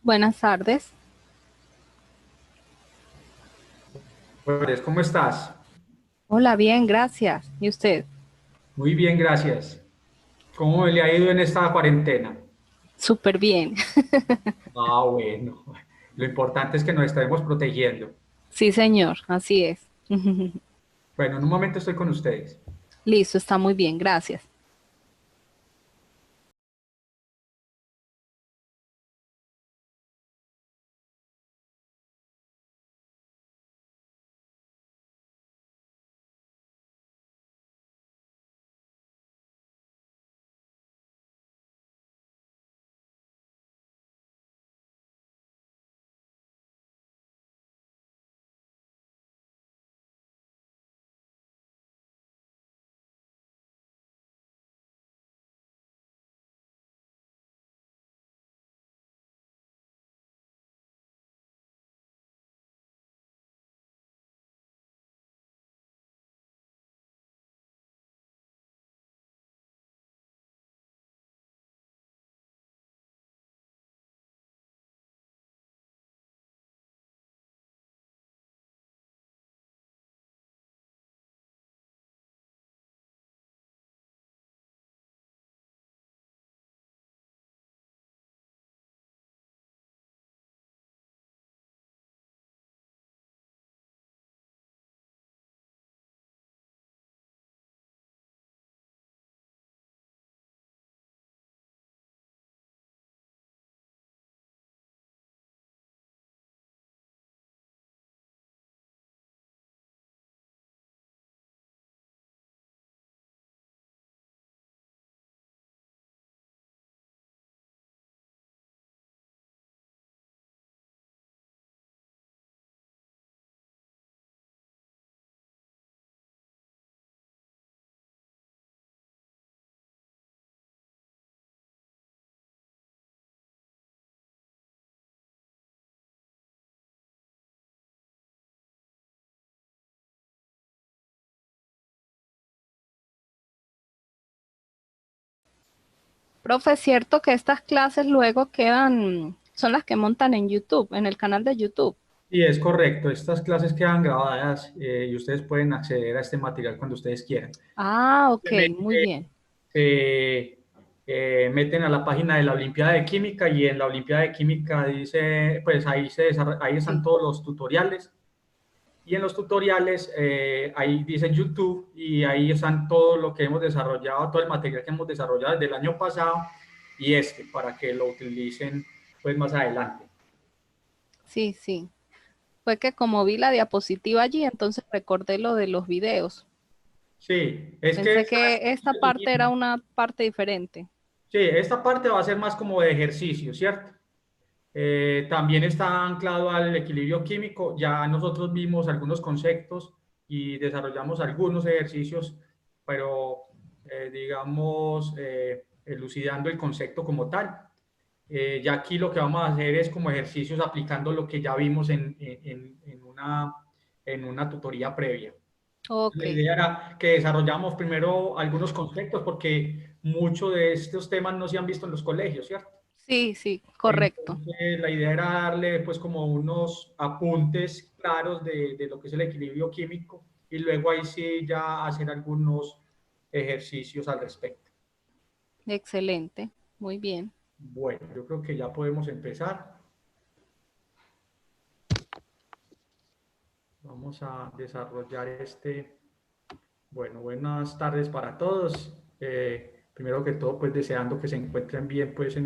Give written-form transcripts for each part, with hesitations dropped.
Buenas tardes. Pues, ¿cómo estás? Hola, bien, gracias. ¿Y usted? Muy bien, gracias. ¿Cómo le ha ido en esta cuarentena? Súper bien. Ah, bueno. Lo importante es que nos estemos protegiendo. Sí, señor, así es. Bueno, en un momento estoy con ustedes. Listo, está muy bien, gracias. Profe, ¿es cierto que estas clases luego quedan, son las que montan en YouTube, en el canal de YouTube? Y es correcto, estas clases quedan grabadas y ustedes pueden acceder a este material cuando ustedes quieran. Ah, ok, muy Simplemente bien. se meten a la página de la Olimpiada de Química y en la Olimpiada de Química dice, pues ahí están Sí. todos los tutoriales. Y en los tutoriales, ahí dice YouTube y ahí están todo lo que hemos desarrollado, todo el material que hemos desarrollado desde el año pasado y para que lo utilicen pues más adelante. Sí, sí. Fue que como vi la diapositiva allí, entonces recordé lo de los videos. Sí, es que Pensé que esta parte era una parte diferente. sí, esta parte va a ser más como de ejercicio, ¿cierto? También está anclado al equilibrio químico. Ya nosotros vimos algunos conceptos y desarrollamos algunos ejercicios, pero digamos, elucidando el concepto como tal. Ya aquí lo que vamos a hacer es como ejercicios aplicando lo que ya vimos en en una tutoría previa. Ok, La idea era que desarrollamos primero algunos conceptos porque muchos de estos temas no se han visto en los colegios, ¿cierto? sí, sí, correcto. Entonces, la idea era darle pues como unos apuntes claros de lo que es el equilibrio químico y luego ahí sí ya hacer algunos ejercicios al respecto. Excelente, muy bien. Bueno, yo creo que ya podemos empezar. Vamos a desarrollar este. Bueno, buenas tardes para todos. Primero que todo, pues deseando que se encuentren bien pues en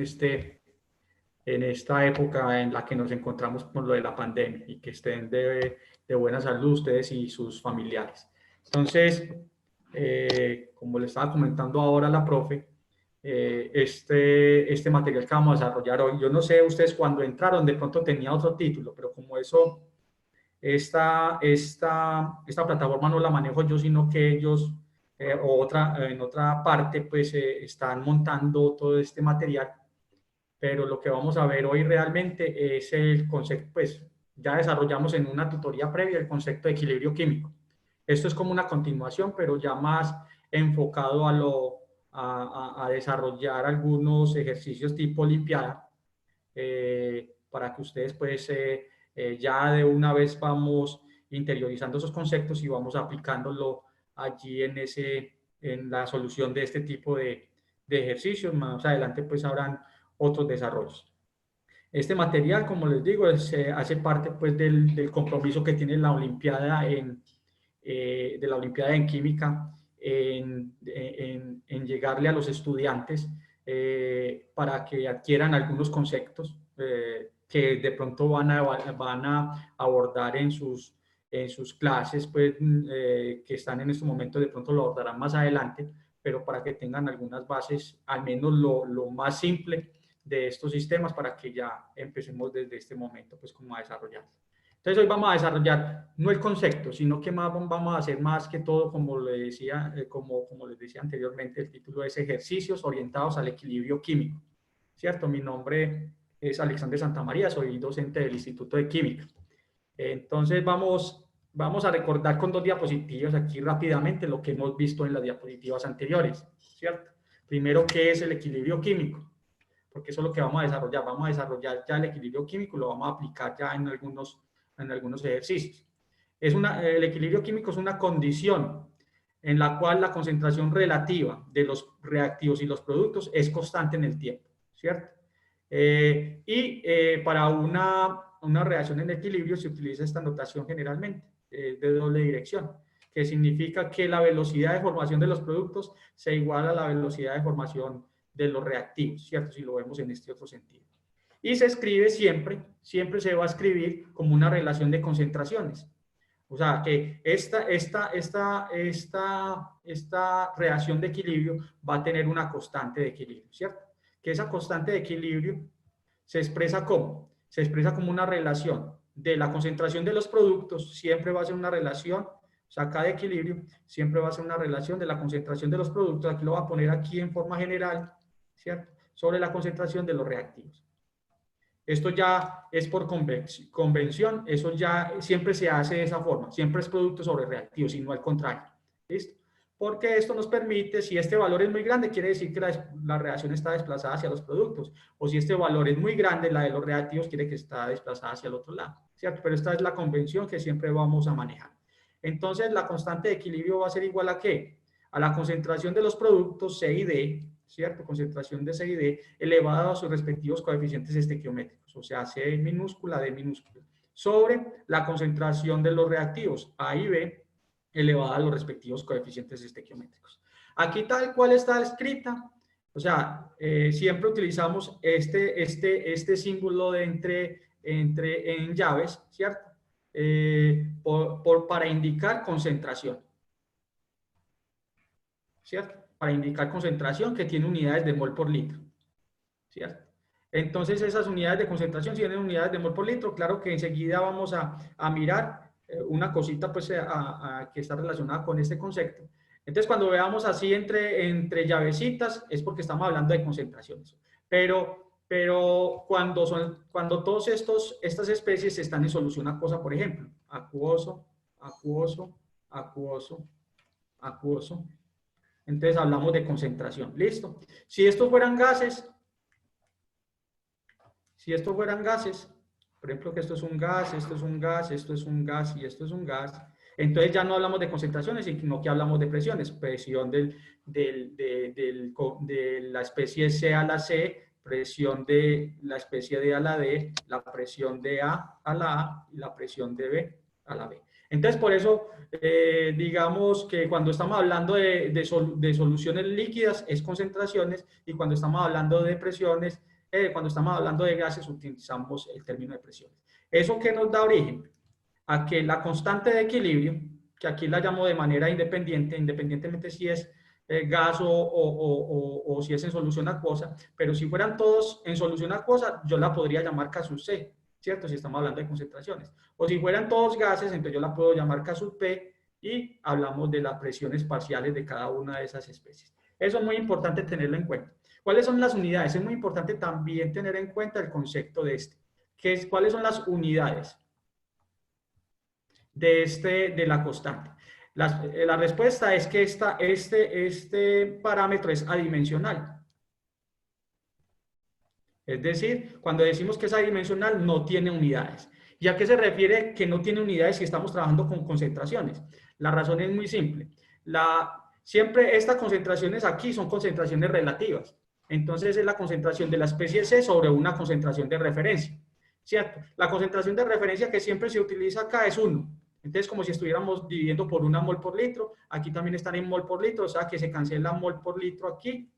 esta época en la que nos encontramos con lo de la pandemia y que estén de buena salud ustedes y sus familiares. Entonces, como le estaba comentando ahora a la profe, este material que vamos a desarrollar hoy, yo no sé ustedes cuando entraron de pronto tenía otro título, pero como eso, esta plataforma no la manejo yo, sino que ellos en otra parte pues están montando todo este material, pero lo que vamos a ver hoy realmente es el concepto, pues ya desarrollamos en una tutoría previa el concepto de equilibrio químico. Esto es como una continuación, pero ya más enfocado a desarrollar algunos ejercicios tipo Olimpiada, para que ustedes pues ya de una vez vamos interiorizando esos conceptos y vamos aplicándolo allí en la solución de este tipo de ejercicios. Más adelante pues habrán otros desarrollos. Este material, como les digo, hace parte pues del compromiso que tiene la Olimpiada de la Olimpiada en Química en llegarle a los estudiantes para que adquieran algunos conceptos que de pronto van a abordar en sus clases, pues, que están en este momento, de pronto lo abordarán más adelante, pero para que tengan algunas bases, al menos lo más simple de estos sistemas para que ya empecemos desde este momento, pues, como a desarrollarlos. Entonces hoy vamos a desarrollar no el concepto, sino que más vamos a hacer más que todo, como le decía, como les decía anteriormente, el título es Ejercicios orientados al equilibrio químico, ¿cierto? Mi nombre es Alexander Santamaría, soy docente del Instituto de Química. Entonces vamos a recordar con dos diapositivas aquí rápidamente lo que hemos visto en las diapositivas anteriores, ¿cierto? Primero, ¿qué es el equilibrio químico? Porque eso es lo que vamos a desarrollar. Vamos a desarrollar ya el equilibrio químico y lo vamos a aplicar ya en algunos ejercicios. El equilibrio químico es una condición en la cual la concentración relativa de los reactivos y los productos es constante en el tiempo, ¿cierto? Para una reacción en equilibrio se utiliza esta notación generalmente de doble dirección, que significa que la velocidad de formación de los productos se iguala a la velocidad de formación de los reactivos, ¿cierto? Si lo vemos en este otro sentido. Y se escribe siempre se va a escribir como una relación de concentraciones. O sea, que esta reacción de equilibrio va a tener una constante de equilibrio, ¿cierto? Que esa constante de equilibrio se expresa como? Se expresa como una relación de la concentración de los productos, siempre va a ser una relación, o sea, cada equilibrio siempre va a ser una relación de la concentración de los productos, aquí lo voy a poner aquí en forma general, ¿cierto? Sobre la concentración de los reactivos. Esto ya es por convención, eso ya siempre se hace de esa forma, siempre es producto sobre reactivo, sino al contrario. ¿Listo? Porque esto nos permite, si este valor es muy grande, quiere decir que la reacción está desplazada hacia los productos, o si este valor es muy grande, la de los reactivos quiere que está desplazada hacia el otro lado, ¿cierto? Pero esta es la convención que siempre vamos a manejar. Entonces, la constante de equilibrio va a ser igual a ¿qué? A la concentración de los productos C y D, ¿cierto? Concentración de C y D elevada a sus respectivos coeficientes estequiométricos, o sea, C minúscula, D minúscula, sobre la concentración de los reactivos A y B elevada a los respectivos coeficientes estequiométricos. Aquí tal cual está escrita, o sea, siempre utilizamos este símbolo de en llaves, ¿cierto? Para indicar concentración, ¿cierto? Para indicar concentración que tiene unidades de mol por litro, ¿cierto? Entonces esas unidades de concentración, si tienen unidades de mol por litro, claro que enseguida vamos a mirar una cosita pues que está relacionada con este concepto. Entonces cuando veamos así entre llavecitas es porque estamos hablando de concentraciones. Pero pero cuando todas estas especies están en solución acuosa, por ejemplo, acuoso, acuoso, acuoso, acuoso, entonces hablamos de concentración. ¿Listo? Si estos fueran gases, por ejemplo que esto es un gas, esto es un gas, esto es un gas y esto es un gas, entonces ya no hablamos de concentraciones, sino que hablamos de presiones. Presión de la especie C a la C, presión de la especie D a la D, la presión de A a la A y la presión de B a la B. Entonces, por eso, digamos que cuando estamos hablando de soluciones líquidas es concentraciones, y cuando estamos hablando de presiones, cuando estamos hablando de gases, utilizamos el término de presiones. ¿Eso qué nos da origen? A que la constante de equilibrio, que aquí la llamo de manera independiente, independientemente si es gas o si es en solución acuosa, pero si fueran todos en solución acuosa, yo la podría llamar K sub C, ¿cierto? Si estamos hablando de concentraciones. O si fueran todos gases, entonces yo la puedo llamar K sub P y hablamos de las presiones parciales de cada una de esas especies. Eso es muy importante tenerlo en cuenta. ¿Cuáles son las unidades? Es muy importante también tener en cuenta el concepto de ¿cuáles son las unidades de la constante? La respuesta es que este parámetro es adimensional. Es decir, cuando decimos que es adimensional, no tiene unidades. ¿Y a qué se refiere que no tiene unidades si estamos trabajando con concentraciones? La razón es muy simple. Siempre estas concentraciones aquí son concentraciones relativas. Entonces es la concentración de la especie C sobre una concentración de referencia, ¿cierto? La concentración de referencia que siempre se utiliza acá es 1. Entonces, como si estuviéramos dividiendo por una mol por litro, aquí también están en mol por litro, o sea que se cancela mol por litro aquí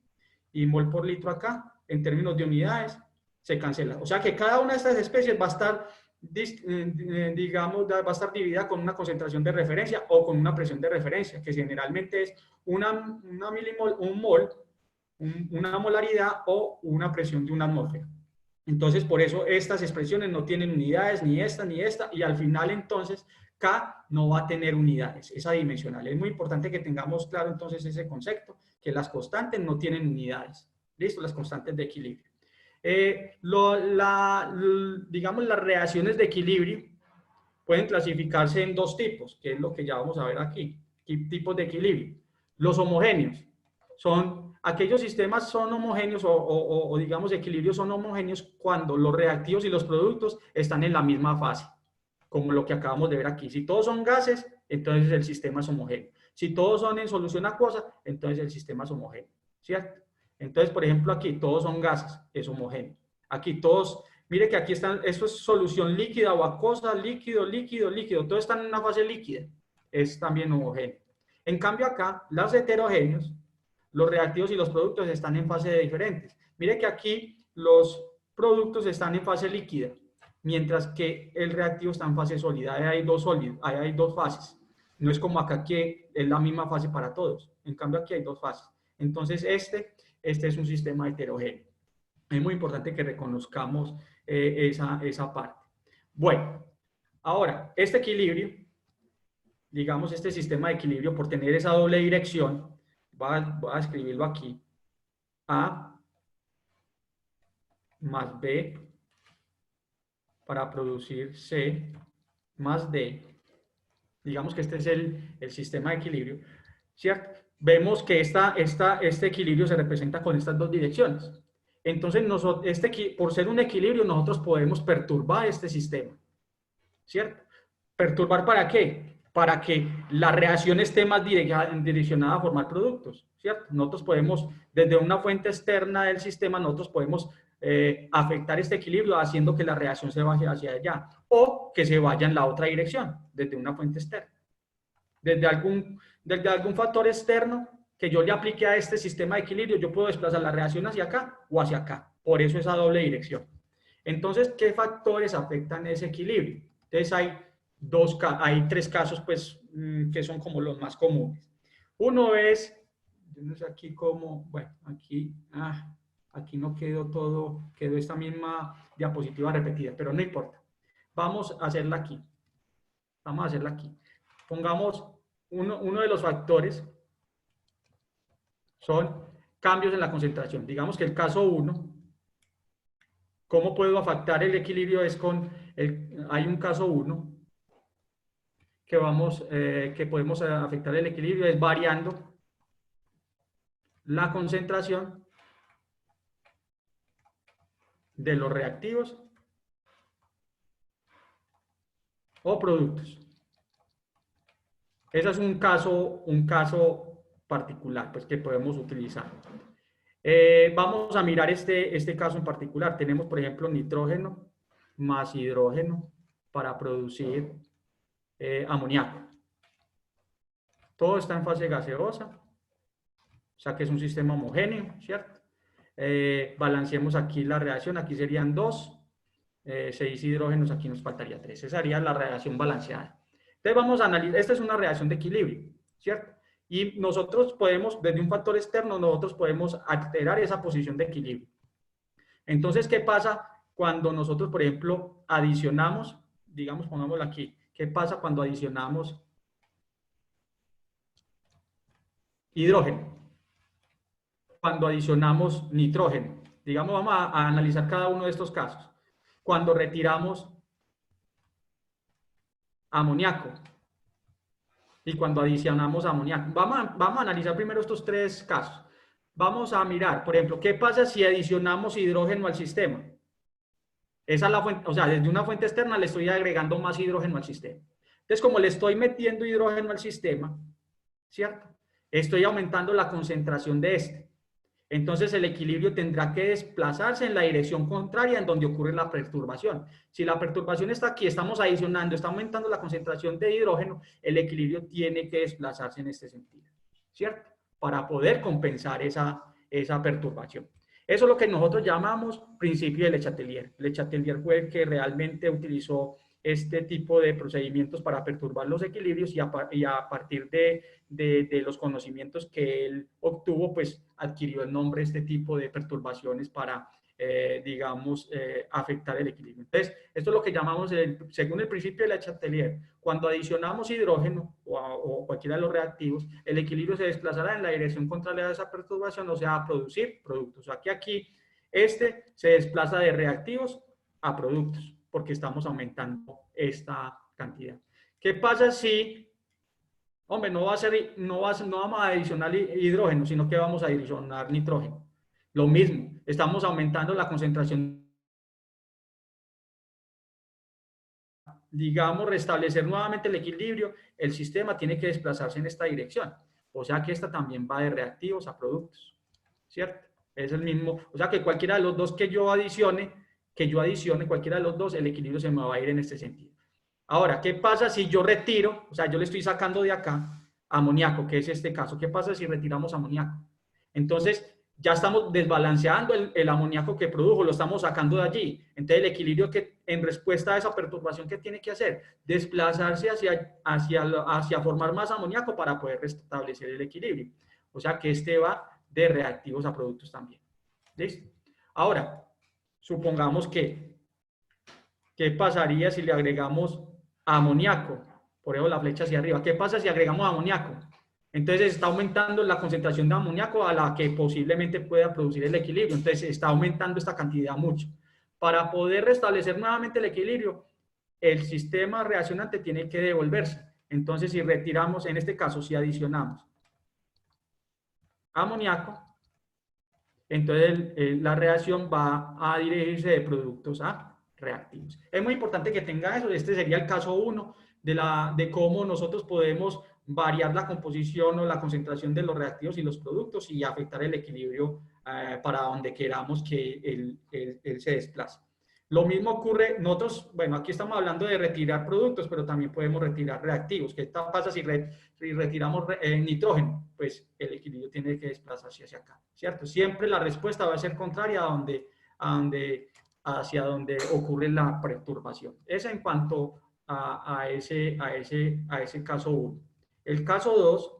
y mol por litro acá, en términos de unidades, se cancela. O sea que cada una de estas especies va a estar, digamos, va a estar dividida con una concentración de referencia o con una presión de referencia, que generalmente es una milimol, un mol, una molaridad o una presión de una atmósfera. Entonces, por eso estas expresiones no tienen unidades, ni esta, y al final entonces K no va a tener unidades, es adimensional. Es muy importante que tengamos claro entonces ese concepto, que las constantes no tienen unidades. ¿Listo? Las constantes de equilibrio. Digamos, las reacciones de equilibrio pueden clasificarse en dos tipos, que es lo que ya vamos a ver aquí. Tipos de equilibrio. Los homogéneos son aquellos sistemas son homogéneos o digamos equilibrios son homogéneos cuando los reactivos y los productos están en la misma fase, como lo que acabamos de ver aquí. Si todos son gases, entonces el sistema es homogéneo. Si todos son en solución acuosa, entonces el sistema es homogéneo, ¿cierto? Entonces, por ejemplo, aquí todos son gases, es homogéneo. Aquí todos, mire que aquí están, esto es solución líquida o acuosa, líquido, líquido, líquido, todos están en una fase líquida, es también homogéneo. En cambio acá, los heterogéneos, los reactivos y los productos están en fase diferentes. Mire que aquí los productos están en fase líquida, mientras que el reactivo está en fase sólida. Ahí hay dos fases. No es como acá que es la misma fase para todos. En cambio aquí hay dos fases. Entonces este es un sistema heterogéneo. Es muy importante que reconozcamos esa parte. Bueno, ahora, este equilibrio, digamos este sistema de equilibrio, por tener esa doble dirección, voy a escribirlo aquí, A más B para producir C más D. Digamos que este es el sistema de equilibrio, ¿cierto? Vemos que este equilibrio se representa con estas dos direcciones. Entonces, por ser un equilibrio, nosotros podemos perturbar este sistema, ¿cierto? ¿Perturbar para qué? Para que la reacción esté más direccionada a formar productos, ¿cierto? Nosotros podemos, desde una fuente externa del sistema, nosotros podemos afectar este equilibrio haciendo que la reacción se vaya hacia allá o que se vaya en la otra dirección, desde una fuente externa. Desde algún factor externo que yo le aplique a este sistema de equilibrio, yo puedo desplazar la reacción hacia acá o hacia acá. Por eso esa doble dirección. Entonces, ¿qué factores afectan ese equilibrio? Entonces, hay tres casos, pues, que son como los más comunes. Uno es, yo no sé aquí cómo, bueno, aquí no quedó todo, quedó esta misma diapositiva repetida, pero no importa. Vamos a hacerla aquí. Vamos a hacerla aquí. Pongamos uno de los factores son cambios en la concentración. Digamos que el caso 1 ¿Cómo puedo afectar el equilibrio? Hay un caso 1 que podemos afectar el equilibrio, es variando la concentración de los reactivos o productos. Ese es un caso particular pues, que podemos utilizar. Vamos a mirar este caso en particular. Tenemos, por ejemplo, nitrógeno más hidrógeno para producir amoníaco. Todo está en fase gaseosa, o sea que es un sistema homogéneo, ¿cierto? Balanceemos aquí la reacción, aquí serían 2, 6 hidrógenos, aquí nos faltaría 3. Esa sería la reacción balanceada. Entonces vamos a analizar, esta es una reacción de equilibrio, ¿cierto? Y nosotros podemos, desde un factor externo, nosotros podemos alterar esa posición de equilibrio. Entonces, ¿qué pasa cuando nosotros, por ejemplo, adicionamos, digamos, pongámoslo aquí, ¿qué pasa cuando adicionamos hidrógeno? Cuando adicionamos nitrógeno. Digamos, vamos a analizar cada uno de estos casos. Cuando retiramos amoníaco y cuando adicionamos amoníaco. Vamos a analizar primero estos 3 casos. Vamos a mirar, por ejemplo, ¿qué pasa si adicionamos hidrógeno al sistema? Esa es la fuente, o sea, desde una fuente externa le estoy agregando más hidrógeno al sistema. Entonces, como le estoy metiendo hidrógeno al sistema, ¿cierto? Estoy aumentando la concentración de este. Entonces el equilibrio tendrá que desplazarse en la dirección contraria en donde ocurre la perturbación. Si la perturbación está aquí, estamos adicionando, está aumentando la concentración de hidrógeno, el equilibrio tiene que desplazarse en este sentido, ¿cierto? Para poder compensar esa perturbación. Eso es lo que nosotros llamamos principio de Le Chatelier. Le Chatelier fue el que realmente utilizó este tipo de procedimientos para perturbar los equilibrios y a partir de los conocimientos que él obtuvo, pues adquirió el nombre este tipo de perturbaciones para, digamos, afectar el equilibrio. Entonces, esto es lo que llamamos, según el principio de Le Chatelier, cuando adicionamos hidrógeno o cualquiera de los reactivos, el equilibrio se desplazará en la dirección contraria a esa perturbación, o sea, a producir productos. Aquí, este se desplaza de reactivos a productos, porque estamos aumentando esta cantidad. ¿Qué pasa si, hombre, no vamos a adicionar hidrógeno, sino que vamos a adicionar nitrógeno? Lo mismo, estamos aumentando la concentración. Digamos, restablecer nuevamente el equilibrio, el sistema tiene que desplazarse en esta dirección. O sea que esta también va de reactivos a productos, ¿cierto? Es el mismo, o sea que cualquiera de los dos que yo adicione, cualquiera de los dos, el equilibrio se me va a ir en este sentido. Ahora, ¿qué pasa si yo retiro? O sea, yo le estoy sacando de acá amoníaco, que es este caso. ¿Qué pasa si retiramos amoníaco? Entonces, ya estamos desbalanceando el amoníaco que produjo, lo estamos sacando de allí. Entonces, el equilibrio que en respuesta a esa perturbación que tiene que hacer, desplazarse hacia formar más amoníaco para poder restablecer el equilibrio. O sea, que este va de reactivos a productos también. ¿Listo? Ahora, supongamos que, ¿qué pasaría si le agregamos amoníaco? Por eso la flecha hacia arriba. ¿Qué pasa si agregamos amoníaco? Entonces está aumentando la concentración de amoníaco a la que posiblemente pueda producir el equilibrio. Entonces está aumentando esta cantidad mucho. Para poder restablecer nuevamente el equilibrio, el sistema reaccionante tiene que devolverse. Entonces si retiramos, en este caso, si adicionamos amoníaco, entonces la reacción va a dirigirse de productos a reactivos. Es muy importante que tenga eso. Este sería el caso 1 de cómo nosotros podemos variar la composición o la concentración de los reactivos y los productos y afectar el equilibrio para donde queramos que él se desplace. Lo mismo ocurre, nosotros, bueno, aquí estamos hablando de retirar productos, pero también podemos retirar reactivos. ¿Qué pasa si retiramos nitrógeno? Pues el equilibrio tiene que desplazarse hacia acá, ¿cierto? Siempre la respuesta va a ser contraria hacia donde ocurre la perturbación. Eso en cuanto a ese caso 1. El caso 2,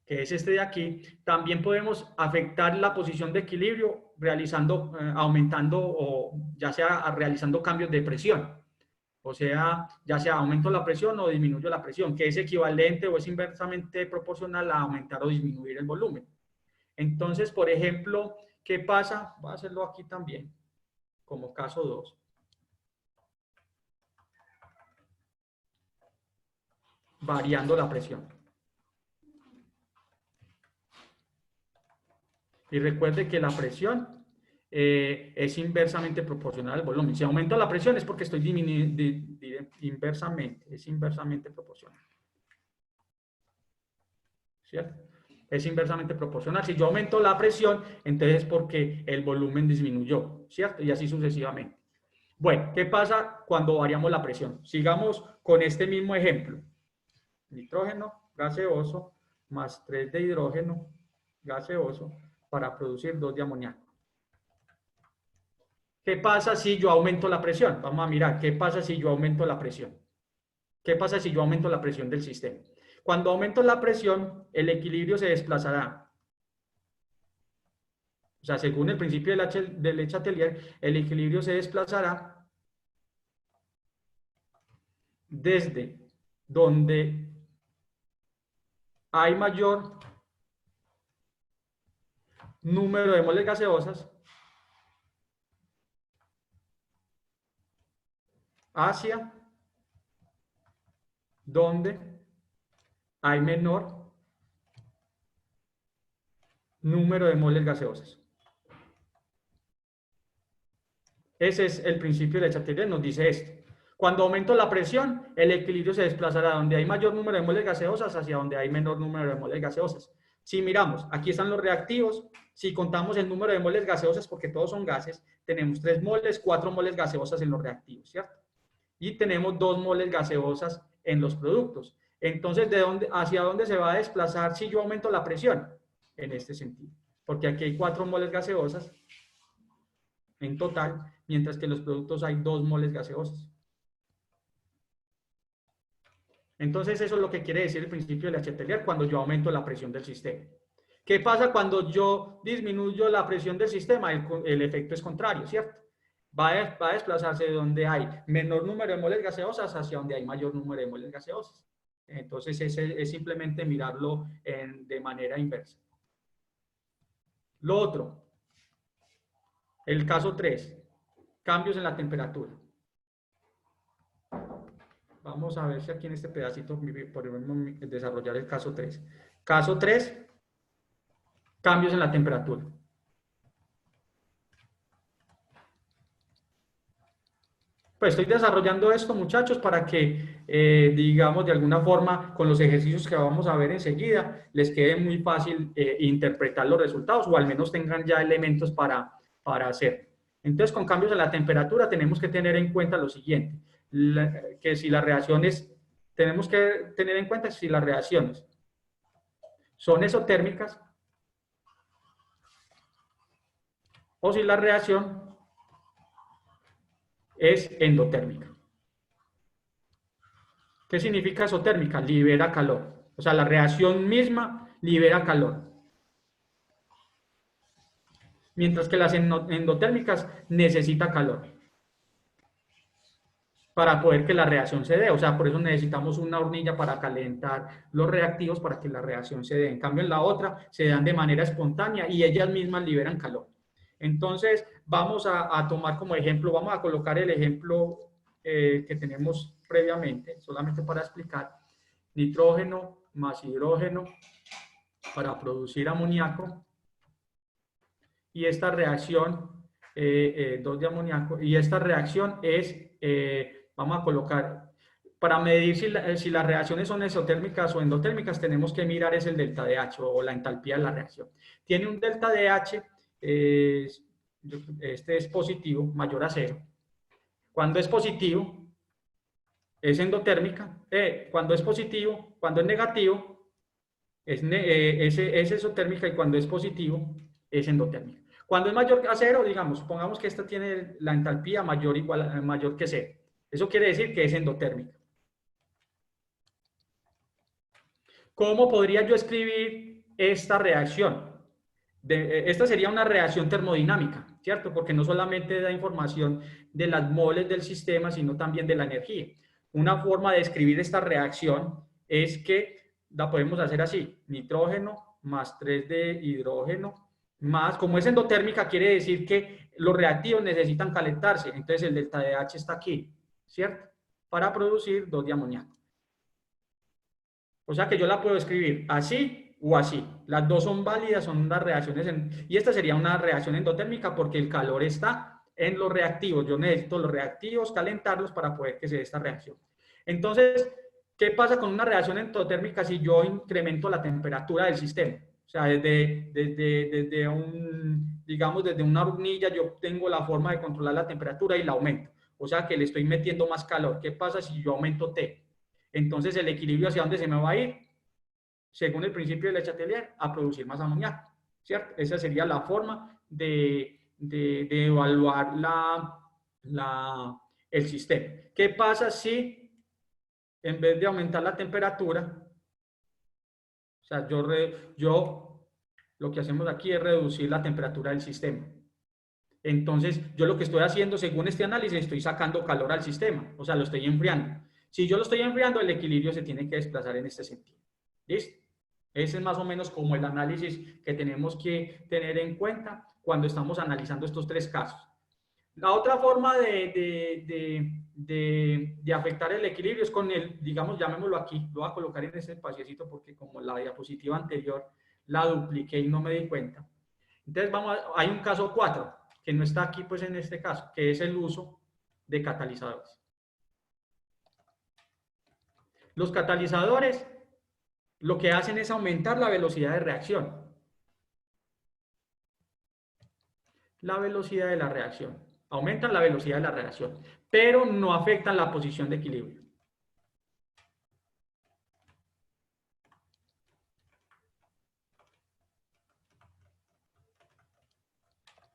que es este de aquí, también podemos afectar la posición de equilibrio aumentando o ya sea realizando cambios de presión. O sea, ya sea aumento la presión o disminuyo la presión, que es equivalente o es inversamente proporcional a aumentar o disminuir el volumen. Entonces, por ejemplo, ¿qué pasa? Voy a hacerlo aquí también. como caso 2. Variando la presión. Y recuerde que la presión es inversamente proporcional al volumen. Si aumento la presión es porque estoy disminuyendo inversamente, es inversamente proporcional. ¿Cierto? Es inversamente proporcional. Si yo aumento la presión, entonces es porque el volumen disminuyó, ¿cierto? Y así sucesivamente. Bueno, ¿qué pasa cuando variamos la presión? Sigamos con este mismo ejemplo. Nitrógeno gaseoso más 3 de hidrógeno gaseoso para producir 2 de amoníaco. ¿Qué pasa si yo aumento la presión? Vamos a mirar, ¿qué pasa si yo aumento la presión? ¿Qué pasa si yo aumento la presión del sistema? Cuando aumento la presión, el equilibrio se desplazará. O sea, según el principio de Le Chatelier, el equilibrio se desplazará desde donde hay mayor número de moles gaseosas hacia donde hay menor número de moles gaseosas. Ese es el principio de Le Chatelier, nos dice esto. Cuando aumento la presión, el equilibrio se desplazará donde hay mayor número de moles gaseosas hacia donde hay menor número de moles gaseosas. Si miramos, aquí están los reactivos. Si contamos el número de moles gaseosas, porque todos son gases, tenemos 3 moles, 4 moles gaseosas en los reactivos, ¿cierto? Y tenemos 2 moles gaseosas en los productos. Entonces, ¿hacia dónde se va a desplazar si yo aumento la presión? En este sentido. Porque aquí hay 4 moles gaseosas en total, mientras que en los productos hay 2 moles gaseosas. Entonces, eso es lo que quiere decir el principio de Le Chatelier cuando yo aumento la presión del sistema. ¿Qué pasa cuando yo disminuyo la presión del sistema? El efecto es contrario, ¿cierto? Va a desplazarse de donde hay menor número de moles gaseosas hacia donde hay mayor número de moles gaseosas. Entonces, es simplemente mirarlo de manera inversa. Lo otro, el caso 3, cambios en la temperatura. Vamos a ver si aquí en este pedacito podemos desarrollar el caso 3. Caso 3, cambios en la temperatura. Pues estoy desarrollando esto, muchachos, para que, digamos, de alguna forma, con los ejercicios que vamos a ver enseguida, les quede muy fácil interpretar los resultados o al menos tengan ya elementos para hacer. Entonces, con cambios en la temperatura tenemos que tener en cuenta lo siguiente, que si las reacciones, tenemos que tener en cuenta si las reacciones son exotérmicas o si la reacción es endotérmica. ¿Qué significa exotérmica? Libera calor. O sea, la reacción misma libera calor. Mientras que las endotérmicas necesitan calor para poder que la reacción se dé. O sea, por eso necesitamos una hornilla para calentar los reactivos para que la reacción se dé. En cambio, en la otra se dan de manera espontánea y ellas mismas liberan calor. Entonces, vamos a tomar como ejemplo, vamos a colocar el ejemplo que tenemos previamente, solamente para explicar, nitrógeno más hidrógeno para producir amoníaco, y esta reacción, 2 de amoníaco, y esta reacción es, vamos a colocar, para medir si las reacciones son exotérmicas o endotérmicas, tenemos que mirar es el delta de H o la entalpía de la reacción. Tiene un delta de H, este es positivo, mayor a 0. Cuando es positivo, es endotérmica. Cuando es positivo, cuando es negativo, es exotérmica, y cuando es positivo, es endotérmica. Cuando es mayor a 0, digamos, supongamos que esta tiene la entalpía mayor que 0. Eso quiere decir que es endotérmica. ¿Cómo podría yo escribir esta reacción? Esta sería una reacción termodinámica, ¿cierto? Porque no solamente da información de las moles del sistema, sino también de la energía. Una forma de escribir esta reacción es que la podemos hacer así: nitrógeno más 3 de hidrógeno más, como es endotérmica, quiere decir que los reactivos necesitan calentarse, entonces el delta de H está aquí, ¿cierto? Para producir 2 de amoníaco. O sea que yo la puedo escribir así o así. Las dos son válidas, son las reacciones, y esta sería una reacción endotérmica porque el calor está en los reactivos. Yo necesito los reactivos, calentarlos para poder que se dé esta reacción. Entonces, ¿qué pasa con una reacción endotérmica si yo incremento la temperatura del sistema? O sea, digamos, desde una hornilla yo tengo la forma de controlar la temperatura y la aumento. O sea, que le estoy metiendo más calor. ¿Qué pasa si yo aumento T? Entonces, el equilibrio hacia dónde se me va a ir, según el principio de Le Chatelier, a producir más amoníaco, ¿cierto? Esa sería la forma de evaluar el sistema. ¿Qué pasa si, en vez de aumentar la temperatura, o sea, lo que hacemos aquí es reducir la temperatura del sistema? Entonces, yo lo que estoy haciendo, según este análisis, estoy sacando calor al sistema, o sea, lo estoy enfriando. Si yo lo estoy enfriando, el equilibrio se tiene que desplazar en este sentido. ¿Listo? Ese es más o menos como el análisis que tenemos que tener en cuenta cuando estamos analizando estos 3 casos. La otra forma de afectar el equilibrio es con el, digamos, llamémoslo aquí, lo voy a colocar en ese espaciecito porque como la diapositiva anterior la dupliqué y no me di cuenta. Entonces, hay un caso 4, que no está aquí pues en este caso, que es el uso de catalizadores. Los catalizadores lo que hacen es aumentar la velocidad de reacción. La velocidad de la reacción. Aumentan la velocidad de la reacción, pero no afectan la posición de equilibrio.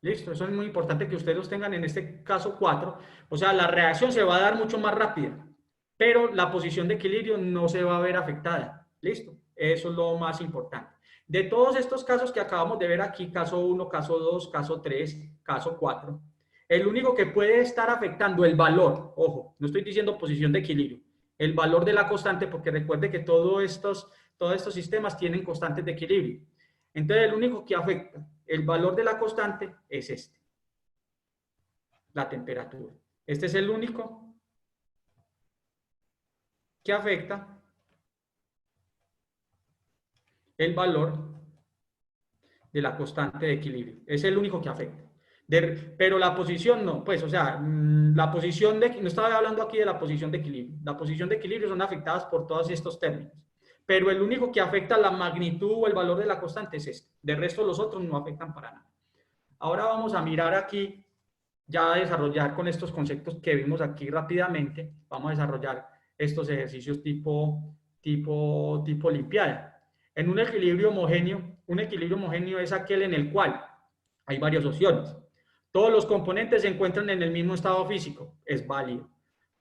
Listo, eso es muy importante que ustedes los tengan en este caso 4. O sea, la reacción se va a dar mucho más rápida, pero la posición de equilibrio no se va a ver afectada. Listo, eso es lo más importante. De todos estos casos que acabamos de ver aquí, caso 1, caso 2, caso 3, caso 4, el único que puede estar afectando el valor, ojo, no estoy diciendo posición de equilibrio, el valor de la constante, porque recuerde que todos estos sistemas tienen constantes de equilibrio. Entonces, el único que afecta el valor de la constante es este, la temperatura. Este es el único que afecta el valor de la constante de equilibrio. Es el único que afecta. Pero la posición no, pues, o sea, la posición no estaba hablando aquí de la posición de equilibrio. La posición de equilibrio son afectadas por todos estos términos. Pero el único que afecta la magnitud o el valor de la constante es este. De resto, los otros no afectan para nada. Ahora vamos a mirar aquí, ya a desarrollar con estos conceptos que vimos aquí rápidamente, vamos a desarrollar estos ejercicios tipo olimpiada. En un equilibrio homogéneo es aquel en el cual hay varias opciones. Todos los componentes se encuentran en el mismo estado físico, es válido.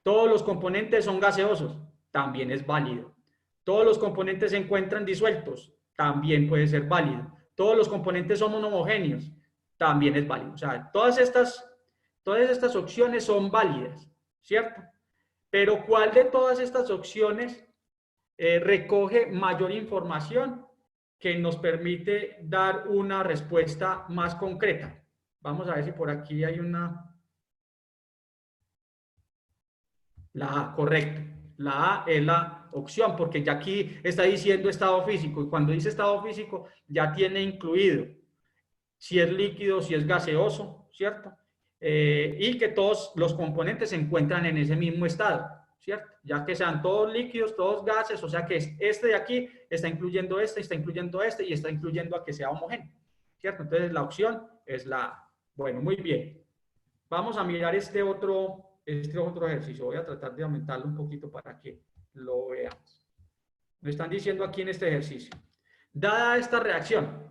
Todos los componentes son gaseosos, también es válido. Todos los componentes se encuentran disueltos, también puede ser válido. Todos los componentes son homogéneos, también es válido. O sea, todas estas opciones son válidas, ¿cierto? Pero ¿cuál de todas estas opciones recoge mayor información que nos permite dar una respuesta más concreta? Vamos a ver si por aquí hay la A, correcto. La A es la opción, porque ya aquí está diciendo estado físico, y cuando dice estado físico ya tiene incluido si es líquido, si es gaseoso, ¿cierto? Y que todos los componentes se encuentran en ese mismo estado, ¿cierto? Ya que sean todos líquidos, todos gases, o sea que este de aquí está incluyendo este, está incluyendo este y está incluyendo a que sea homogéneo, ¿cierto? Entonces la opción es la A. Bueno, muy bien. Vamos a mirar este otro ejercicio. Voy a tratar de aumentarlo un poquito para que lo veamos. Me están diciendo aquí en este ejercicio. Dada esta reacción,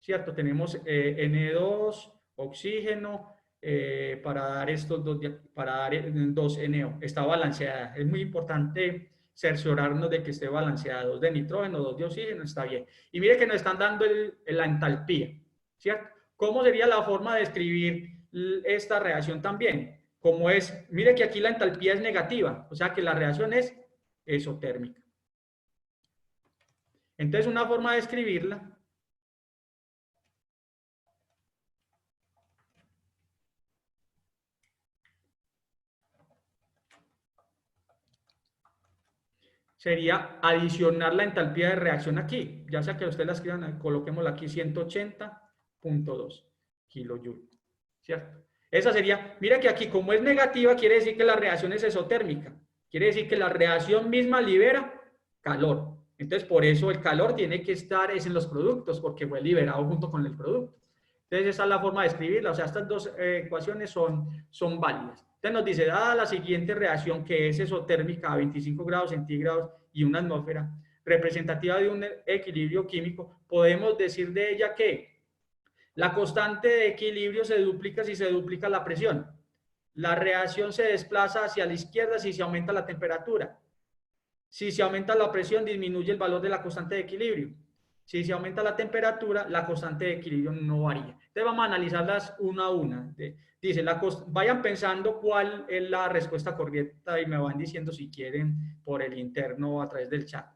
¿cierto? Tenemos N2, oxígeno, para dar estos para dar 2NO. Está balanceada. Es muy importante cerciorarnos de que esté balanceada. 2 de nitrógeno, 2 de oxígeno, está bien. Y mire que nos están dando la entalpía, ¿cierto? ¿Cómo sería la forma de escribir esta reacción también? Como es, mire que aquí la entalpía es negativa, o sea que la reacción es exotérmica. Entonces, una forma de escribirla sería adicionar la entalpía de reacción aquí, ya sea que ustedes la escriban, coloquémosla aquí 180.2 kilojoule, ¿cierto? Esa sería, mira que aquí como es negativa quiere decir que la reacción es exotérmica, quiere decir que la reacción misma libera calor, entonces por eso el calor tiene que estar es en los productos, porque fue liberado junto con el producto. Entonces esa es la forma de escribirla, o sea, estas dos ecuaciones son válidas. Entonces nos dice, dada la siguiente reacción que es exotérmica a 25 grados centígrados y una atmósfera, representativa de un equilibrio químico, podemos decir de ella que la constante de equilibrio se duplica si se duplica la presión. La reacción se desplaza hacia la izquierda si se aumenta la temperatura. Si se aumenta la presión, disminuye el valor de la constante de equilibrio. Si se aumenta la temperatura, la constante de equilibrio no varía. Entonces vamos a analizarlas una a una. Dice, vayan pensando cuál es la respuesta correcta y me van diciendo si quieren por el interno o a través del chat.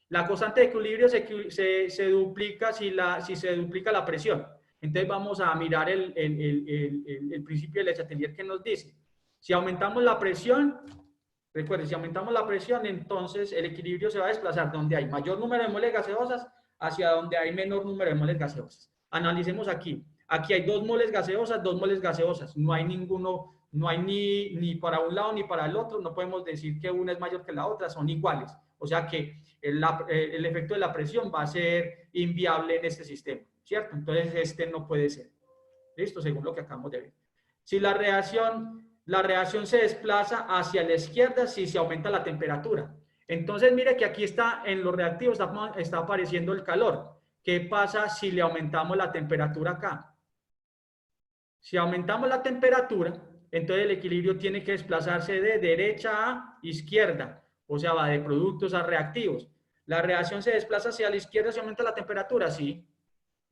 La constante de equilibrio se duplica si se duplica la presión. Entonces vamos a mirar el principio de Le Chatelier que nos dice, si aumentamos la presión, recuerden, si aumentamos la presión, entonces el equilibrio se va a desplazar donde hay mayor número de moles gaseosas hacia donde hay menor número de moles gaseosas. Analicemos aquí. Aquí hay 2 moles gaseosas, 2 moles gaseosas. No hay ninguno, no hay ni para un lado ni para el otro. No podemos decir que una es mayor que la otra, son iguales. O sea que el efecto de la presión va a ser inviable en este sistema, ¿cierto? Entonces este no puede ser. ¿Listo? Según lo que acabamos de ver. Si la reacción se desplaza hacia la izquierda si se aumenta la temperatura. Entonces, mire que aquí está en los reactivos, está apareciendo el calor. ¿Qué pasa si le aumentamos la temperatura acá? Si aumentamos la temperatura, entonces el equilibrio tiene que desplazarse de derecha a izquierda, o sea, va de productos a reactivos. ¿La reacción se desplaza hacia la izquierda si aumenta la temperatura? Sí,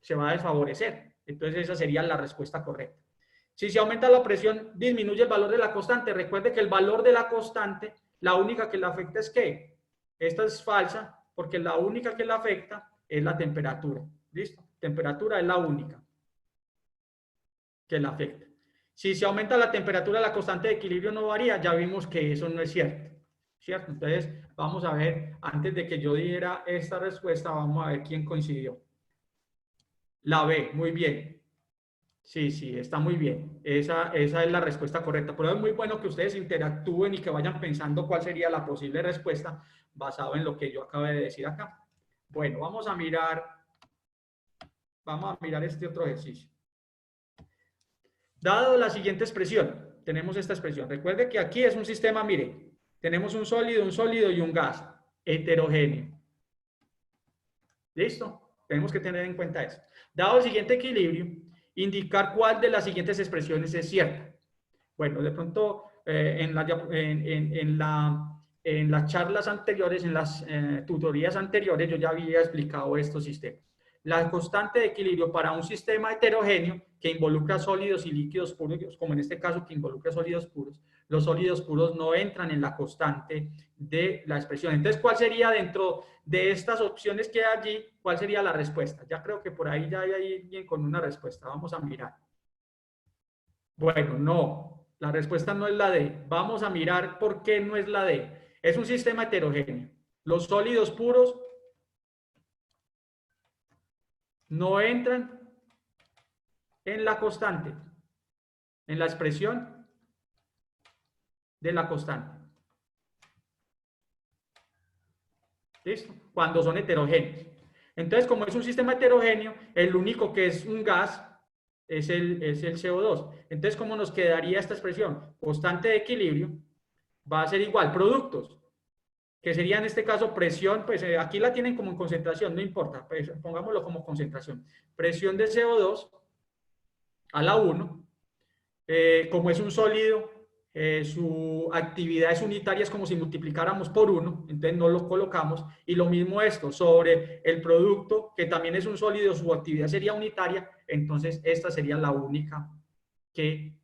se va a desfavorecer. Entonces esa sería la respuesta correcta. Si se aumenta la presión, disminuye el valor de la constante. Recuerde que el valor de la constante, la única que la afecta es ¿qué? Esta es falsa, porque la única que la afecta es la temperatura. ¿Listo? Temperatura es la única que la afecta. Si se aumenta la temperatura, la constante de equilibrio no varía. Ya vimos que eso no es cierto. ¿Cierto? Entonces, vamos a ver, antes de que yo diera esta respuesta, vamos a ver quién coincidió. La B, muy bien. Sí, sí, está muy bien. Esa es la respuesta correcta. Pero es muy bueno que ustedes interactúen y que vayan pensando cuál sería la posible respuesta basado en lo que yo acabo de decir acá. Bueno, vamos a mirar este otro ejercicio. Dado la siguiente expresión, tenemos esta expresión. Recuerde que aquí es un sistema, mire, tenemos un sólido y un gas heterogéneo. ¿Listo? Tenemos que tener en cuenta eso. Dado el siguiente equilibrio, indicar cuál de las siguientes expresiones es cierta. Bueno, de pronto en las charlas anteriores, en las tutorías anteriores, yo ya había explicado estos sistemas. La constante de equilibrio para un sistema heterogéneo que involucra sólidos y líquidos puros, como en este caso que involucra sólidos puros, los sólidos puros no entran en la constante de la expresión. Entonces, ¿cuál sería dentro de estas opciones que hay allí? ¿Cuál sería la respuesta? Ya creo que por ahí ya hay alguien con una respuesta. Vamos a mirar. Bueno, no, la respuesta no es la D. Vamos a mirar por qué no es la D. Es un sistema heterogéneo. Los sólidos puros no entran en la constante, en la expresión de la constante. ¿Listo? Cuando son heterogéneos. Entonces, como es un sistema heterogéneo, el único que es un gas es el CO2. Entonces, ¿cómo nos quedaría esta expresión? Constante de equilibrio va a ser igual, productos, que sería en este caso presión, pues aquí la tienen como en concentración, no importa, pues, pongámoslo como concentración. Presión de CO2 a la 1, como es un sólido, su actividad es unitaria, es como si multiplicáramos por 1, entonces no lo colocamos, y lo mismo esto, sobre el producto, que también es un sólido, su actividad sería unitaria, entonces esta sería la única que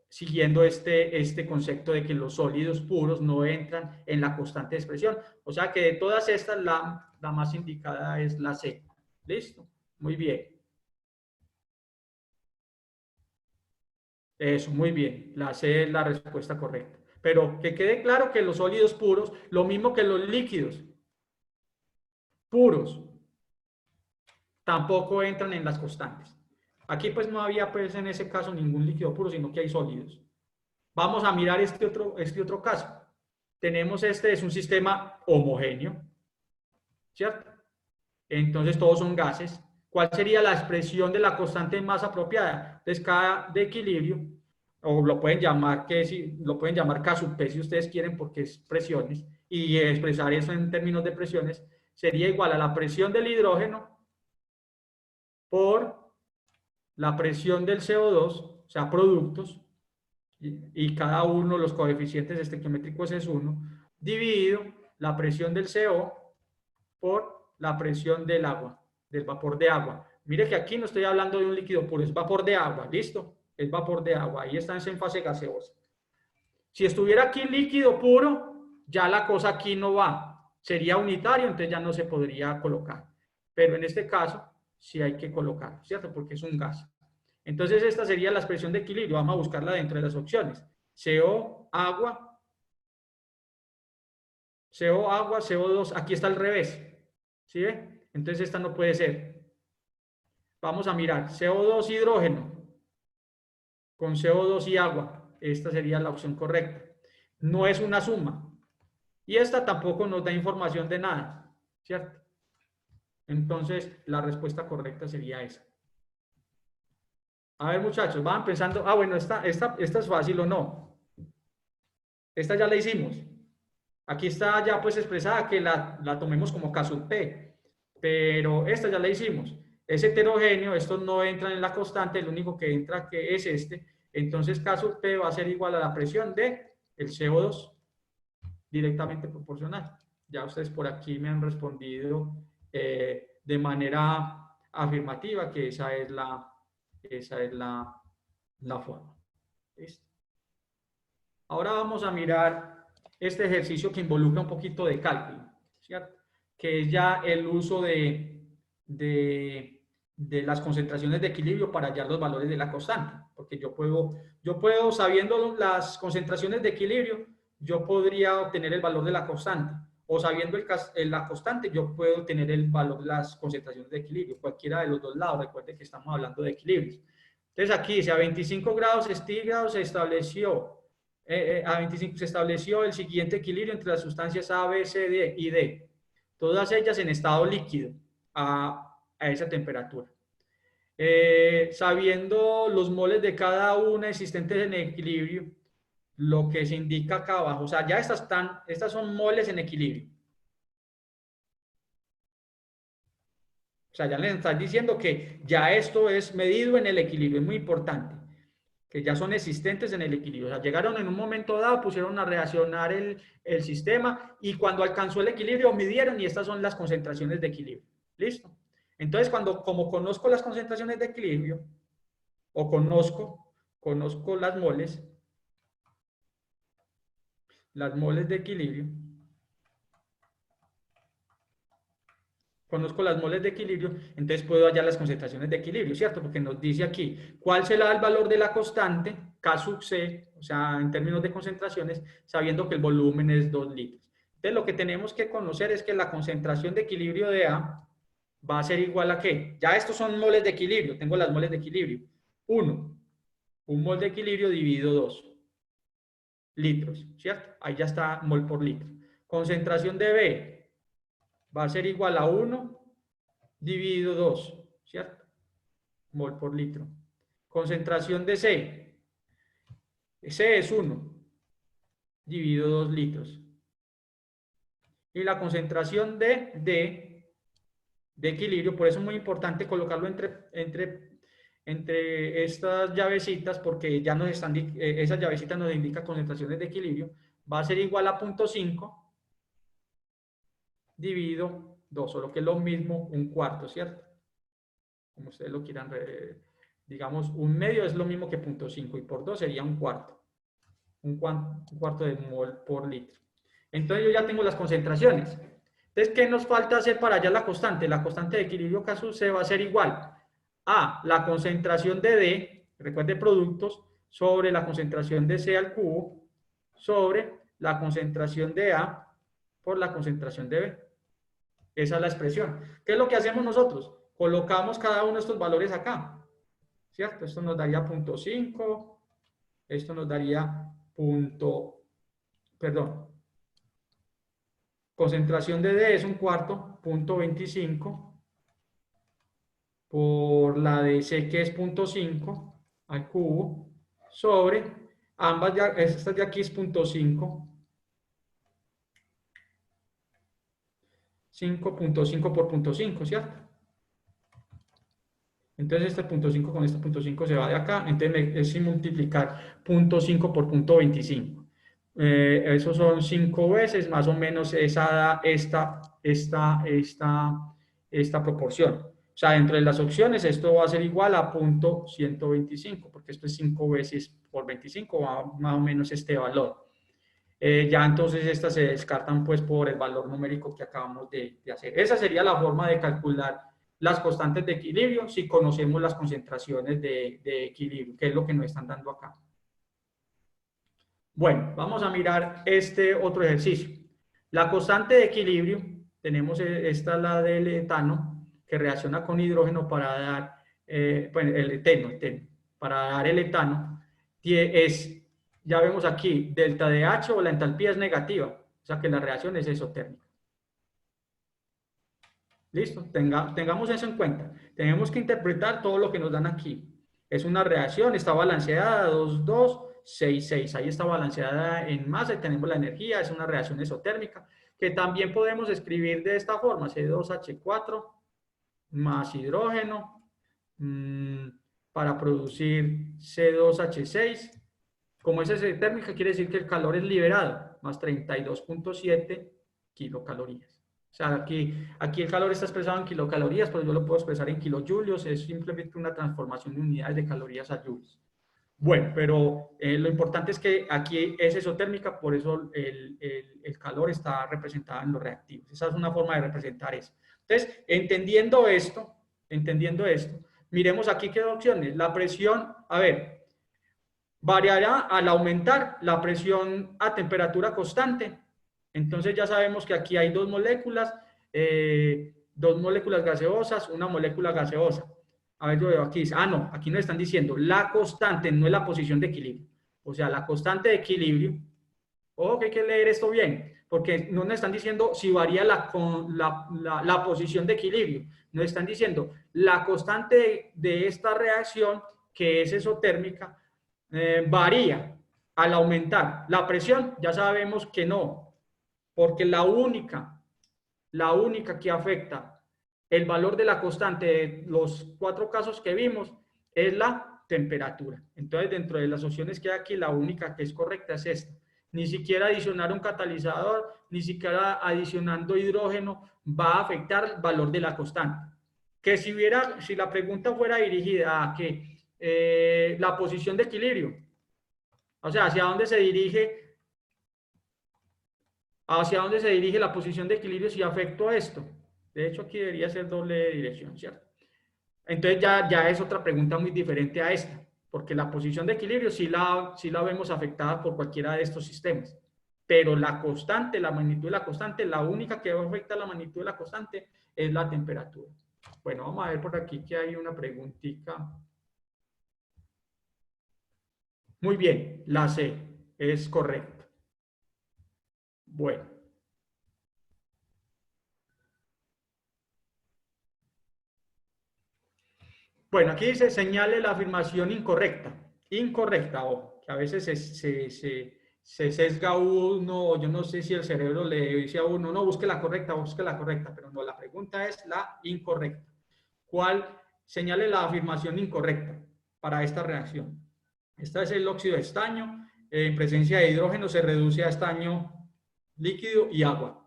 siguiendo este concepto de que los sólidos puros no entran en la constante de expresión. O sea que de todas estas, la más indicada es la C. ¿Listo? Muy bien. Eso, muy bien. La C es la respuesta correcta. Pero que quede claro que los sólidos puros, lo mismo que los líquidos puros, tampoco entran en las constantes. Aquí pues no había pues en ese caso ningún líquido puro, sino que hay sólidos. Vamos a mirar este otro caso. Tenemos es un sistema homogéneo, ¿cierto? Entonces todos son gases. ¿Cuál sería la expresión de la constante más apropiada? Entonces cada de equilibrio, o lo pueden llamar K sub P si ustedes quieren porque es presiones, y expresar eso en términos de presiones, sería igual a la presión del hidrógeno por la presión del CO2, o sea, productos, y cada uno, los coeficientes estequiométricos es 1, dividido la presión del CO por la presión del agua, del vapor de agua. Mire que aquí no estoy hablando de un líquido puro, es vapor de agua, ¿listo? Es vapor de agua, ahí está en fase gaseosa. Si estuviera aquí líquido puro, ya la cosa aquí no va, sería unitario, entonces ya no se podría colocar. Pero en este caso, sí hay que colocar, ¿cierto? Porque es un gas. Entonces esta sería la expresión de equilibrio, vamos a buscarla dentro de las opciones. CO, agua, CO2, aquí está al revés, ¿sí ve? Entonces esta no puede ser. Vamos a mirar, CO2 hidrógeno con CO2 y agua, esta sería la opción correcta. No es una suma. Y esta tampoco nos da información de nada, ¿cierto? Entonces la respuesta correcta sería esa. A ver, muchachos, van pensando, bueno, esta es fácil o no. Esta ya la hicimos. Aquí está ya pues expresada que la tomemos como K sub P, pero esta ya la hicimos. Es heterogéneo, estos no entran en la constante, el único que entra que es este. Entonces K sub P va a ser igual a la presión de el CO2, directamente proporcional. Ya ustedes por aquí me han respondido de manera afirmativa que esa es la forma. ¿Listo? Ahora vamos a mirar este ejercicio que involucra un poquito de cálculo, ¿cierto? Que es ya el uso de las concentraciones de equilibrio para hallar los valores de la constante. Porque yo puedo, sabiendo las concentraciones de equilibrio, yo podría obtener el valor de la constante. O sabiendo la constante, yo puedo obtener el valor de las concentraciones de equilibrio. Cualquiera de los dos lados. Recuerden que estamos hablando de equilibrios. Entonces aquí dice, a 25 grados centígrados se estableció el siguiente equilibrio entre las sustancias A, B, C, D y D, todas ellas en estado líquido a esa temperatura. Sabiendo los moles de cada una existentes en equilibrio, lo que se indica acá abajo, o sea, ya estas son moles en equilibrio. O sea, ya les están diciendo que ya esto es medido en el equilibrio, es muy importante, que ya son existentes en el equilibrio. O sea, llegaron en un momento dado, pusieron a reaccionar el sistema y cuando alcanzó el equilibrio midieron y estas son las concentraciones de equilibrio. ¿Listo? Entonces, como conozco las concentraciones de equilibrio o conozco las moles de equilibrio, entonces puedo hallar las concentraciones de equilibrio, ¿cierto? Porque nos dice aquí, ¿cuál será el valor de la constante K sub C, o sea, en términos de concentraciones, sabiendo que el volumen es 2 litros? Entonces, lo que tenemos que conocer es que la concentración de equilibrio de A va a ser igual a ¿qué? Ya estos son moles de equilibrio, tengo las moles de equilibrio. 1, un mol de equilibrio dividido 2 litros, ¿cierto? Ahí ya está mol por litro. Concentración de B va a ser igual a 1 dividido 2, ¿cierto? Mol por litro. Concentración de C. C es 1 dividido 2 litros. Y la concentración de D, de equilibrio, por eso es muy importante colocarlo entre estas llavecitas, porque ya nos están, esas llavecitas nos indican concentraciones de equilibrio, va a ser igual a 0.5 dividido 2, solo que es lo mismo, un cuarto, ¿cierto? Como ustedes lo quieran, digamos, un medio es lo mismo que 0.5 y por 2 sería un cuarto. Un cuarto de mol por litro. Entonces yo ya tengo las concentraciones. Entonces, ¿qué nos falta hacer para hallar la constante? La constante de equilibrio K sub C va a ser igual a la concentración de D, recuerde productos, sobre la concentración de C al cubo, sobre la concentración de A por la concentración de B. Esa es la expresión. ¿Qué es lo que hacemos nosotros? Colocamos cada uno de estos valores acá, ¿cierto? Esto nos daría 0.5, esto nos daría concentración de D es un cuarto, 0.25, por la de C que es 0.5 al cubo, sobre ambas, esta de aquí es 0.5, 5.5 por 0.5, ¿cierto? Entonces este 0.5 con este 0.5 se va de acá, entonces es sin multiplicar 0.5 por 0.25. Eso son 5 veces, más o menos esa esta proporción. O sea, dentro de las opciones esto va a ser igual a 0.125, porque esto es 5 veces por 25, va más o menos este valor. Ya entonces estas se descartan pues por el valor numérico que acabamos de hacer. Esa sería la forma de calcular las constantes de equilibrio si conocemos las concentraciones de equilibrio, que es lo que nos están dando acá. Bueno, vamos a mirar este otro ejercicio. La constante de equilibrio, tenemos esta la del etano, que reacciona con hidrógeno para dar, bueno, el eteno, para dar el etano, es, ya vemos aquí, delta de H o la entalpía es negativa, o sea que la reacción es exotérmica. ¿Listo? Tengamos eso en cuenta. Tenemos que interpretar todo lo que nos dan aquí. Es una reacción, está balanceada, 2, 2, 6, 6. Ahí está balanceada en masa y tenemos la energía, es una reacción exotérmica, que también podemos escribir de esta forma, C2H4 más hidrógeno para producir C2H6. Como es exotérmica, quiere decir que el calor es liberado, más 32.7 kilocalorías. O sea, aquí el calor está expresado en kilocalorías, pero yo lo puedo expresar en kilojulios, es simplemente una transformación de unidades de calorías a joules. Bueno, pero lo importante es que aquí es exotérmica, por eso el calor está representado en los reactivos. Esa es una forma de representar eso. Entonces, entendiendo esto, miremos aquí qué opciones. La presión, a ver, variará al aumentar la presión a temperatura constante. Entonces ya sabemos que aquí hay dos moléculas gaseosas, una molécula gaseosa. A ver, yo veo aquí, no, aquí nos están diciendo la constante, no es la posición de equilibrio. O sea, la constante de equilibrio, ojo que hay que leer esto bien, porque no nos están diciendo si varía la posición de equilibrio, nos están diciendo la constante de esta reacción, que es exotérmica, varía al aumentar. La presión, ya sabemos que no, porque la única que afecta el valor de la constante de los 4 casos que vimos es la temperatura. Entonces, dentro de las opciones que hay aquí, la única que es correcta es esta. Ni siquiera adicionar un catalizador, ni siquiera adicionando hidrógeno va a afectar el valor de la constante. Que si la pregunta fuera dirigida a que la posición de equilibrio, o sea, hacia dónde se dirige la posición de equilibrio si afecto a esto. De hecho, aquí debería ser doble dirección, ¿cierto? Entonces ya es otra pregunta muy diferente a esta, porque la posición de equilibrio sí la vemos afectada por cualquiera de estos sistemas. Pero la constante, la magnitud de la constante, la única que afecta la magnitud de la constante es la temperatura. Bueno, vamos a ver por aquí que hay una preguntita. Muy bien, la C es correcta. Bueno. Bueno, aquí dice señale la afirmación incorrecta. Incorrecta, ojo, que a veces se sesga uno, yo no sé si el cerebro le dice a uno, no, busque la correcta, pero no, la pregunta es la incorrecta. ¿Cuál? Señale la afirmación incorrecta para esta reacción. Esta es el óxido de estaño, en presencia de hidrógeno se reduce a estaño líquido y agua.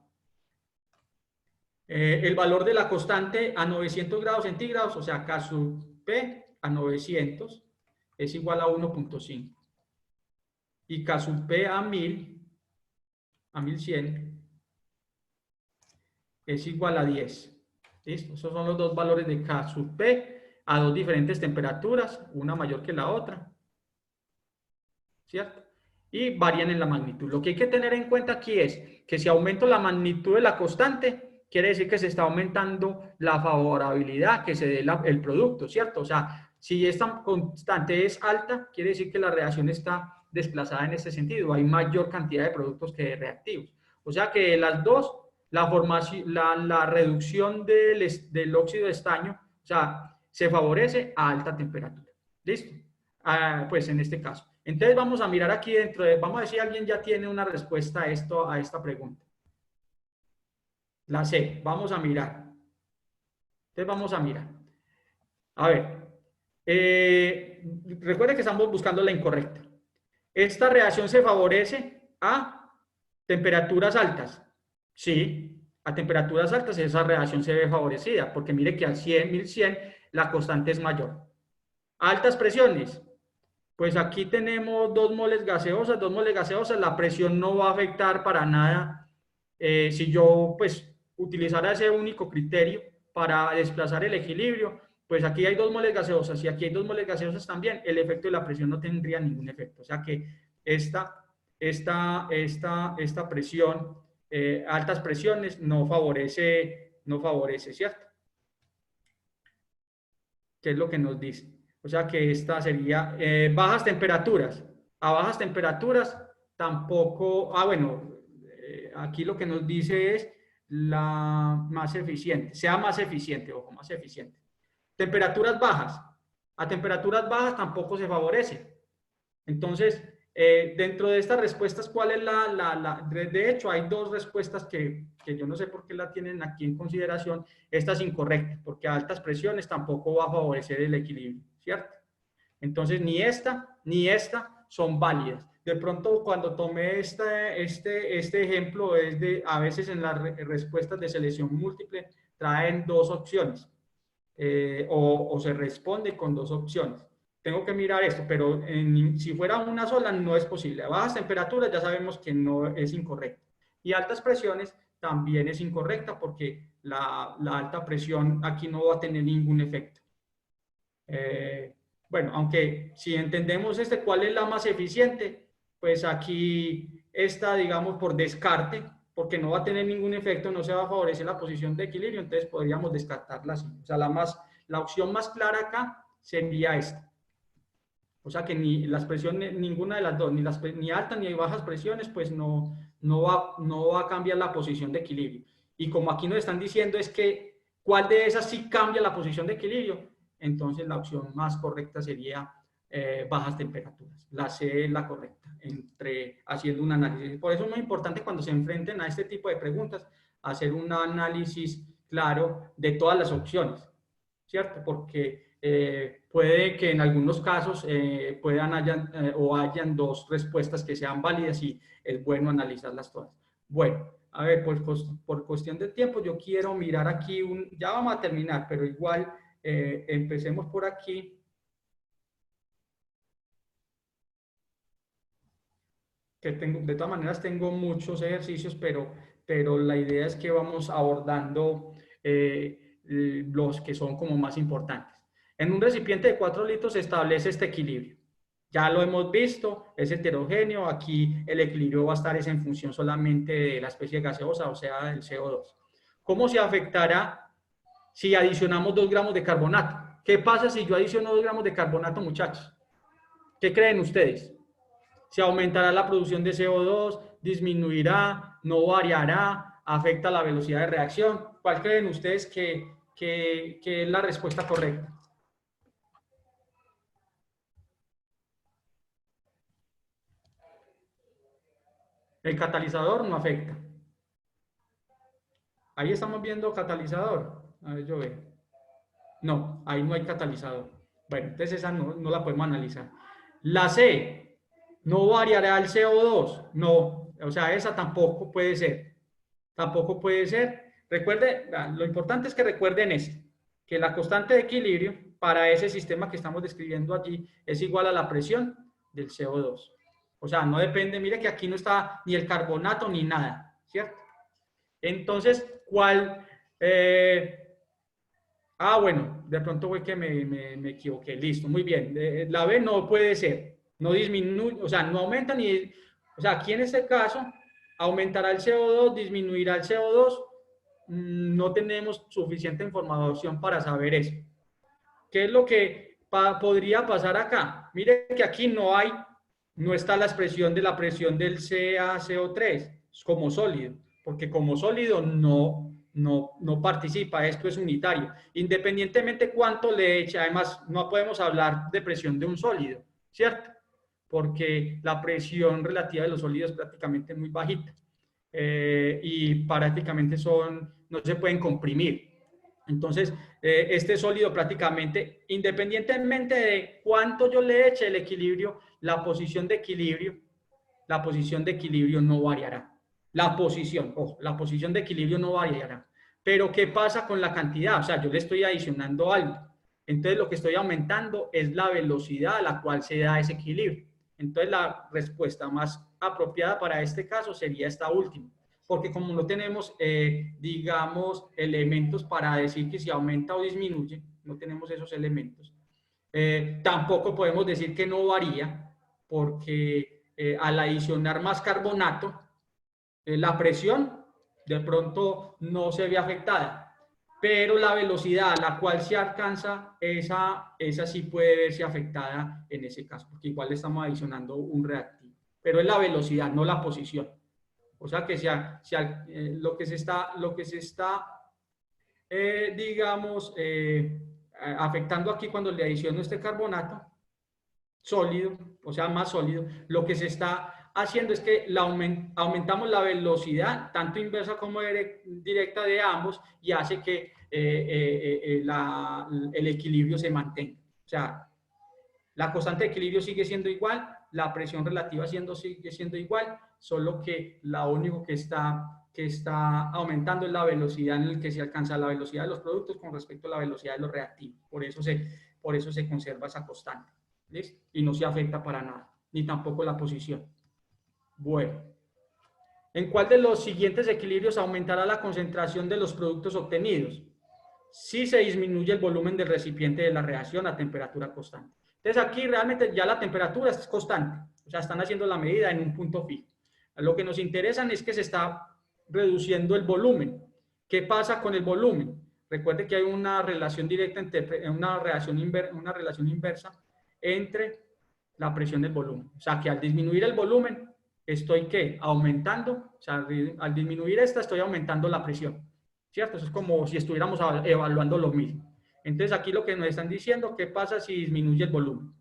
El valor de la constante a 900 grados centígrados, o sea, K sub P a 900 es igual a 1.5. Y K sub P a 1000, a 1100, es igual a 10. ¿Listo? Esos son los dos valores de K sub P a dos diferentes temperaturas, una mayor que la otra. ¿Cierto? y varían en la magnitud. Lo que hay que tener en cuenta aquí es que si aumento la magnitud de la constante, quiere decir que se está aumentando la favorabilidad que se dé el producto, ¿cierto? O sea, si esta constante es alta, quiere decir que la reacción está desplazada en ese sentido. Hay mayor cantidad de productos que de reactivos. O sea que las dos, la reducción del óxido de estaño, o sea, se favorece a alta temperatura. ¿Listo? Pues en este caso. Entonces vamos a mirar aquí dentro vamos a ver si alguien ya tiene una respuesta a esto, a esta pregunta. La C, vamos a mirar. Entonces vamos a mirar. A ver, recuerden que estamos buscando la incorrecta. Esta reacción se favorece a temperaturas altas. Sí, a temperaturas altas esa reacción se ve favorecida, porque mire que al 100, 1100 la constante es mayor. Altas presiones, pues aquí tenemos 2 moles gaseosas, la presión no va a afectar para nada si yo pues utilizara ese único criterio para desplazar el equilibrio, pues aquí hay 2 moles gaseosas y aquí hay 2 moles gaseosas también, el efecto de la presión no tendría ningún efecto. O sea que esta presión, altas presiones, no favorece, ¿cierto? ¿Qué es lo que nos dice? O sea que esta sería bajas temperaturas. A bajas temperaturas tampoco, bueno, aquí lo que nos dice es la más eficiente, sea más eficiente, ojo, más eficiente. Temperaturas bajas. A temperaturas bajas tampoco se favorece. Entonces, dentro de estas respuestas, ¿cuál es de hecho, hay dos respuestas que yo no sé por qué la tienen aquí en consideración. Esta es incorrecta, porque a altas presiones tampoco va a favorecer el equilibrio, ¿cierto? Entonces, ni esta ni esta son válidas. De pronto, cuando tomé este ejemplo, a veces en las respuestas de selección múltiple traen dos opciones o se responde con dos opciones. Tengo que mirar esto, pero si fuera una sola no es posible. A bajas temperaturas ya sabemos que no es incorrecto. Y altas presiones también es incorrecta porque la alta presión aquí no va a tener ningún efecto. Bueno, aunque si entendemos cuál es la más eficiente, pues aquí está, digamos, por descarte, porque no va a tener ningún efecto, no se va a favorecer la posición de equilibrio, entonces podríamos descartarla así. O sea, la opción más clara acá sería esta. O sea que ni las presiones, ninguna de las dos, ni altas ni bajas presiones, pues no va a cambiar la posición de equilibrio. Y como aquí nos están diciendo es que cuál de esas sí cambia la posición de equilibrio, entonces la opción más correcta sería bajas temperaturas. La C es la correcta, haciendo un análisis. Por eso es muy importante cuando se enfrenten a este tipo de preguntas, hacer un análisis claro de todas las opciones, ¿cierto? Porque puede que en algunos casos hayan dos respuestas que sean válidas y es bueno analizarlas todas. Bueno, a ver, por cuestión de tiempo, yo quiero mirar aquí ya vamos a terminar, pero igual empecemos por aquí. De todas maneras tengo muchos ejercicios, pero la idea es que vamos abordando los que son como más importantes. En un recipiente de 4 litros se establece este equilibrio. Ya lo hemos visto, es heterogéneo. Aquí el equilibrio va a estar en función solamente de la especie gaseosa, o sea, del CO2. ¿Cómo se afectará si adicionamos 2 gramos de carbonato? ¿Qué pasa si yo adiciono 2 gramos de carbonato, muchachos? ¿Qué creen ustedes? ¿Se aumentará la producción de CO2? ¿Disminuirá? ¿No variará? ¿Afecta la velocidad de reacción? ¿Cuál creen ustedes que es la respuesta correcta? El catalizador no afecta. Ahí estamos viendo catalizador. A ver, yo veo. No, ahí no hay catalizador. Bueno, entonces esa no la podemos analizar. La C, ¿no variará el CO2? No, o sea, esa tampoco puede ser. Tampoco puede ser. Recuerde, lo importante es que recuerden esto, que la constante de equilibrio para ese sistema que estamos describiendo allí es igual a la presión del CO2. O sea, no depende, mire que aquí no está ni el carbonato ni nada, ¿cierto? Entonces, ¿cuál? Bueno, de pronto fue que me equivoqué. Listo, muy bien. La B no puede ser. no disminuye, o sea, no aumenta ni, o sea, aquí en este caso, aumentará el CO2, disminuirá el CO2, no tenemos suficiente información para saber eso. ¿Qué es lo que podría pasar acá? Mire que aquí no está la expresión de la presión del CaCO3 como sólido, porque como sólido no participa, esto es unitario. Independientemente cuánto le eche, además no podemos hablar de presión de un sólido, ¿cierto? Porque la presión relativa de los sólidos es prácticamente muy bajita y prácticamente no se pueden comprimir. Entonces, este sólido prácticamente, independientemente de cuánto yo le eche el equilibrio, la posición de equilibrio no variará. La posición de equilibrio no variará. Pero, ¿qué pasa con la cantidad? O sea, yo le estoy adicionando algo. Entonces, lo que estoy aumentando es la velocidad a la cual se da ese equilibrio. Entonces, la respuesta más apropiada para este caso sería esta última. Porque como no tenemos, digamos, elementos para decir que si aumenta o disminuye, no tenemos esos elementos. Tampoco podemos decir que no varía, porque al adicionar más carbonato, la presión de pronto no se ve afectada, pero la velocidad a la cual se alcanza, esa sí puede verse afectada en ese caso, porque igual le estamos adicionando un reactivo, pero es la velocidad, no la posición. O sea que lo que se está digamos, afectando aquí cuando le adiciono este carbonato sólido, o sea, más sólido, lo que se está haciendo es que aumentamos la velocidad, tanto inversa como directa de ambos, y hace que el equilibrio se mantenga. O sea, la constante de equilibrio sigue siendo igual, la presión relativa sigue siendo igual, solo que lo único que está aumentando es la velocidad en la que se alcanza la velocidad de los productos con respecto a la velocidad de los reactivos. Por eso se conserva esa constante. ¿Listo? Y no se afecta para nada, ni tampoco la posición. Bueno, ¿en cuál de los siguientes equilibrios aumentará la concentración de los productos obtenidos? Si se disminuye el volumen del recipiente de la reacción a temperatura constante. Entonces aquí realmente ya la temperatura es constante, o sea, están haciendo la medida en un punto fijo. Lo que nos interesa es que se está reduciendo el volumen. ¿Qué pasa con el volumen? Recuerde que hay una relación directa entre una relación inversa entre la presión del volumen. O sea, que al disminuir el volumen, estoy ¿qué? Aumentando, o sea, al disminuir esta, estoy aumentando la presión. ¿Cierto? Eso es como si estuviéramos evaluando lo mismo. Entonces, aquí lo que nos están diciendo, ¿qué pasa si disminuye el volumen?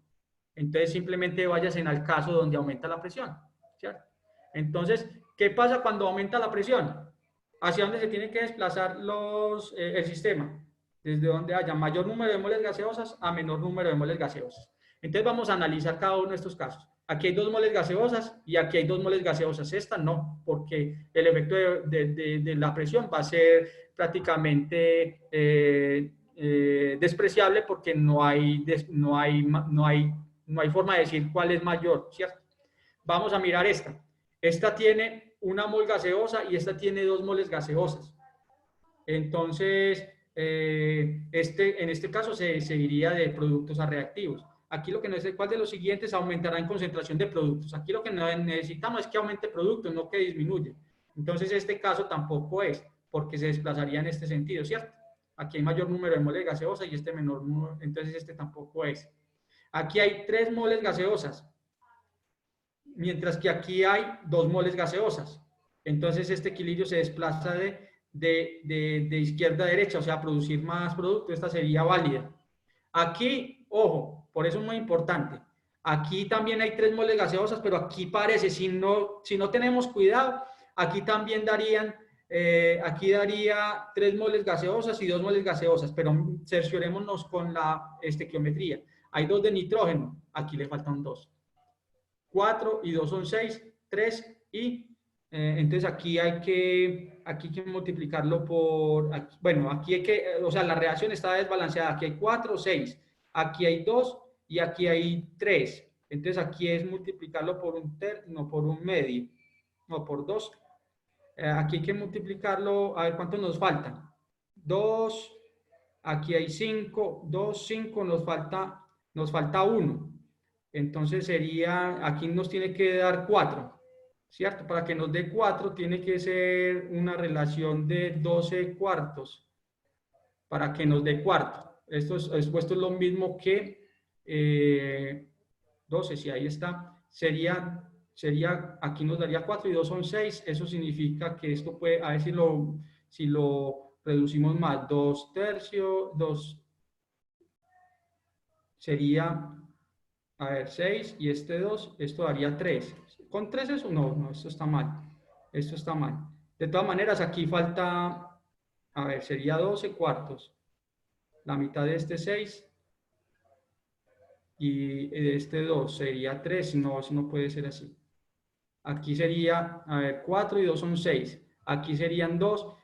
Entonces, simplemente vayas al caso donde aumenta la presión, ¿cierto? Entonces, ¿qué pasa cuando aumenta la presión? ¿Hacia dónde se tiene que desplazar el sistema? Desde donde haya mayor número de moles gaseosas a menor número de moles gaseosas. Entonces, vamos a analizar cada uno de estos casos. Aquí hay 2 moles gaseosas y aquí hay 2 moles gaseosas. Esta no, porque el efecto de la presión va a ser prácticamente despreciable porque no hay forma de decir cuál es mayor, ¿cierto? Vamos a mirar esta. Esta tiene 1 mol gaseosa y esta tiene 2 moles gaseosas. Entonces, en este caso se iría de productos a reactivos. Aquí lo que no es cuál de los siguientes aumentará en concentración de productos. Aquí lo que necesitamos es que aumente productos, no que disminuya. Entonces, este caso tampoco es, porque se desplazaría en este sentido, ¿cierto? Aquí hay mayor número de moles gaseosas y este menor número, entonces este tampoco es. Aquí hay 3 moles gaseosas, mientras que aquí hay 2 moles gaseosas. Entonces, este equilibrio se desplaza de izquierda a derecha, o sea, producir más producto, esta sería válida. Aquí, ojo, por eso es muy importante. Aquí también hay 3 moles gaseosas, pero aquí parece, si no tenemos cuidado, aquí también aquí daría 3 moles gaseosas y 2 moles gaseosas, pero cerciorémonos con la estequiometría. Hay 2 de nitrógeno, aquí le faltan 2. 4 y 2 son 6, 3 y entonces aquí hay que multiplicarlo por, bueno, aquí hay que, o sea, la reacción está desbalanceada, aquí hay 4, 6, aquí hay 2 y aquí hay 3. Entonces aquí es multiplicarlo por un tercio, no por un medio, no por 2. Aquí hay que multiplicarlo, a ver cuánto nos falta. 2, aquí hay 5, 2, 5, nos falta 1. Entonces sería, aquí nos tiene que dar 4, ¿cierto? Para que nos dé 4 tiene que ser una relación de 12 cuartos para que nos dé cuarto. Esto es lo mismo que 12, si ahí está, sería, aquí nos daría 4 y 2 son 6, eso significa que esto puede, a ver si lo reducimos más, 2 tercios, 2 sería, a ver, 6 y este 2, esto daría 3. ¿Con 3 eso? No, no, esto está mal. Esto está mal. De todas maneras, aquí falta, a ver, sería 12 cuartos. La mitad de este 6 y este 2 sería 3. No, eso no puede ser así. Aquí sería, a ver, 4 y 2 son 6. Aquí serían 2.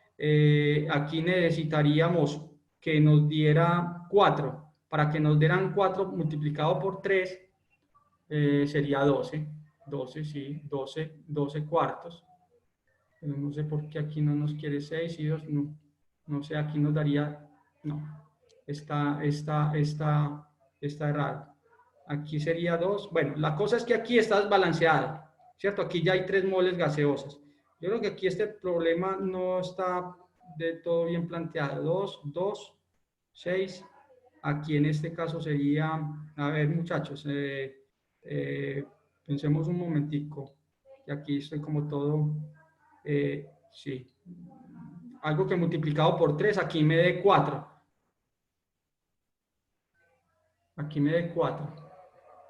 Aquí necesitaríamos que nos diera 4. Para que nos dieran 4 multiplicado por 3 sería 12. 12, sí, 12 cuartos. Pero no sé por qué aquí no nos quiere 6 y 2, no. No sé, aquí nos daría, no. Está errado. Aquí sería 2. Bueno, la cosa es que aquí está desbalanceada, ¿cierto? Aquí ya hay 3 moles gaseosas. Yo creo que aquí este problema no está de todo bien planteado. 2, 2, 6. Aquí en este caso sería, a ver muchachos, pensemos un momentico. Y aquí estoy como todo, sí. Algo que multiplicado por 3, aquí me dé 4. Aquí me dé 4.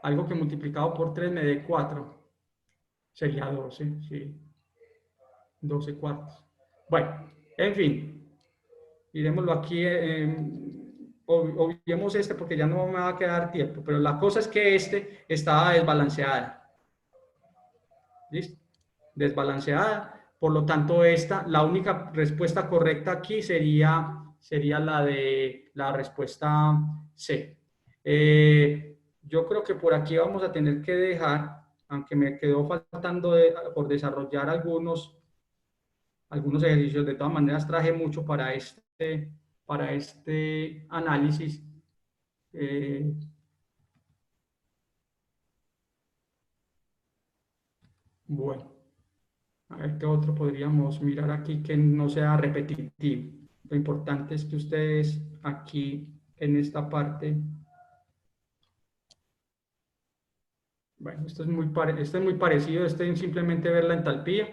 Algo que multiplicado por 3 me dé 4. Sería 12, sí. 12 cuartos. Bueno, en fin. Iremoslo aquí. Obviemos este porque ya no me va a quedar tiempo. Pero la cosa es que este estaba desbalanceada. ¿Listo? Desbalanceada. Por lo tanto, la única respuesta correcta aquí sería la de la respuesta C. Yo creo que por aquí vamos a tener que dejar, aunque me quedó faltando por desarrollar algunos ejercicios. De todas maneras, traje mucho para este análisis. Bueno, a ver qué otro podríamos mirar aquí que no sea repetitivo. Lo importante es que ustedes aquí en esta parte, bueno, esto es muy parecido, simplemente ver la entalpía.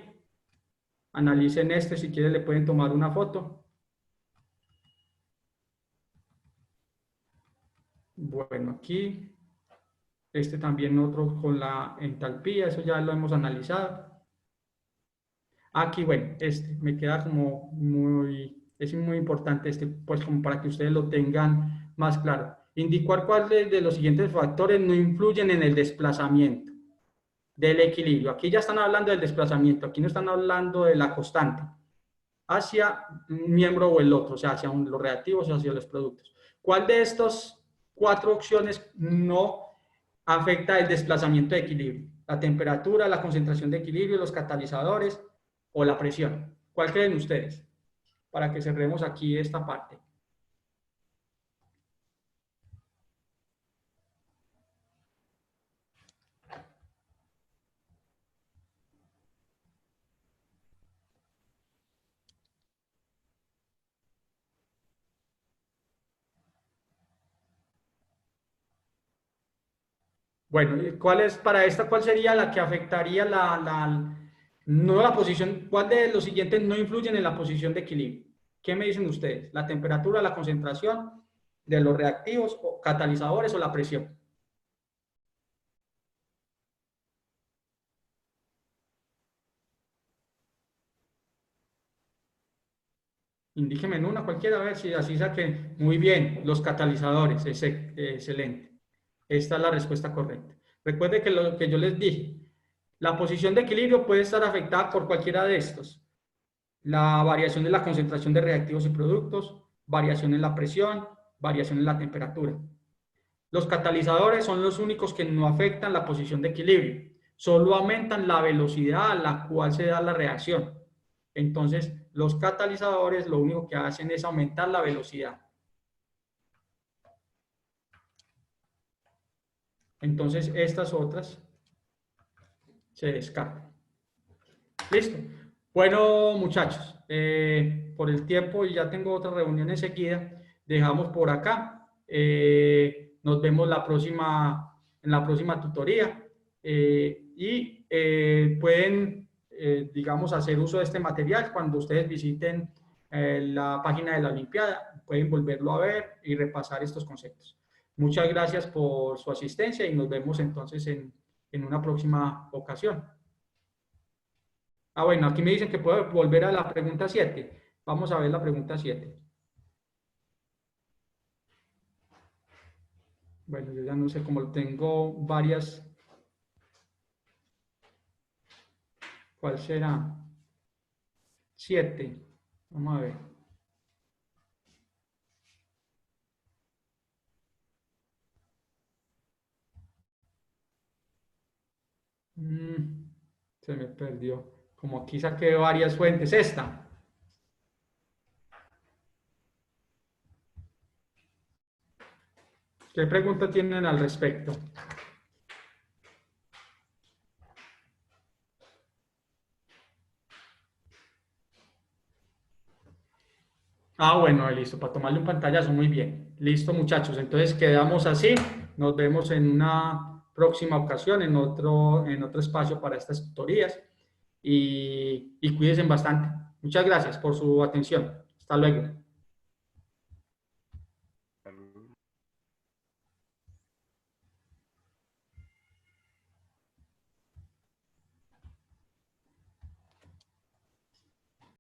Analicen si quieren le pueden tomar una foto. Bueno, aquí, también otro con la entalpía, eso ya lo hemos analizado. Aquí, bueno, me queda como es muy importante pues como para que ustedes lo tengan más claro. Indicar cuáles de los siguientes factores no influyen en el desplazamiento del equilibrio. Aquí ya están hablando del desplazamiento, aquí no están hablando de la constante hacia un miembro o el otro, o sea, hacia los reactivos o hacia los productos. ¿Cuál de estas 4 opciones no afecta el desplazamiento de equilibrio? La temperatura, la concentración de equilibrio, los catalizadores o la presión. ¿Cuál creen ustedes? Para que cerremos aquí esta parte. Bueno, ¿cuál sería la que afectaría no la posición? ¿Cuál de los siguientes no influyen en la posición de equilibrio? ¿Qué me dicen ustedes? ¿La temperatura, la concentración de los reactivos, o catalizadores o la presión? Indíqueme en una cualquiera, a ver si así saqué. Muy bien, los catalizadores, excelente. Esta es la respuesta correcta. Recuerde que lo que yo les dije, la posición de equilibrio puede estar afectada por cualquiera de estos. La variación de la concentración de reactivos y productos, variación en la presión, variación en la temperatura. Los catalizadores son los únicos que no afectan la posición de equilibrio, solo aumentan la velocidad a la cual se da la reacción. Entonces, los catalizadores lo único que hacen es aumentar la velocidad. Entonces, estas otras se descartan. Listo. Bueno, muchachos, por el tiempo y ya tengo otra reunión enseguida, dejamos por acá. Nos vemos en la próxima tutoría y pueden, digamos, hacer uso de este material cuando ustedes visiten la página de la Olimpiada. Pueden volverlo a ver y repasar estos conceptos. Muchas gracias por su asistencia y nos vemos entonces en una próxima ocasión. Ah, bueno, aquí me dicen que puedo volver a la pregunta 7. Vamos a ver la pregunta 7. Bueno, yo ya no sé cómo tengo varias. ¿Cuál será? 7. Vamos a ver. Se me perdió. Como aquí saqué varias fuentes. Esta. ¿Qué pregunta tienen al respecto? Ah, bueno, listo, para tomarle un pantallazo, muy bien. Listo, muchachos, entonces quedamos así. Nos vemos en una próxima ocasión, en otro espacio para estas tutorías. Y cuídense bastante. Muchas gracias por su atención. Hasta luego.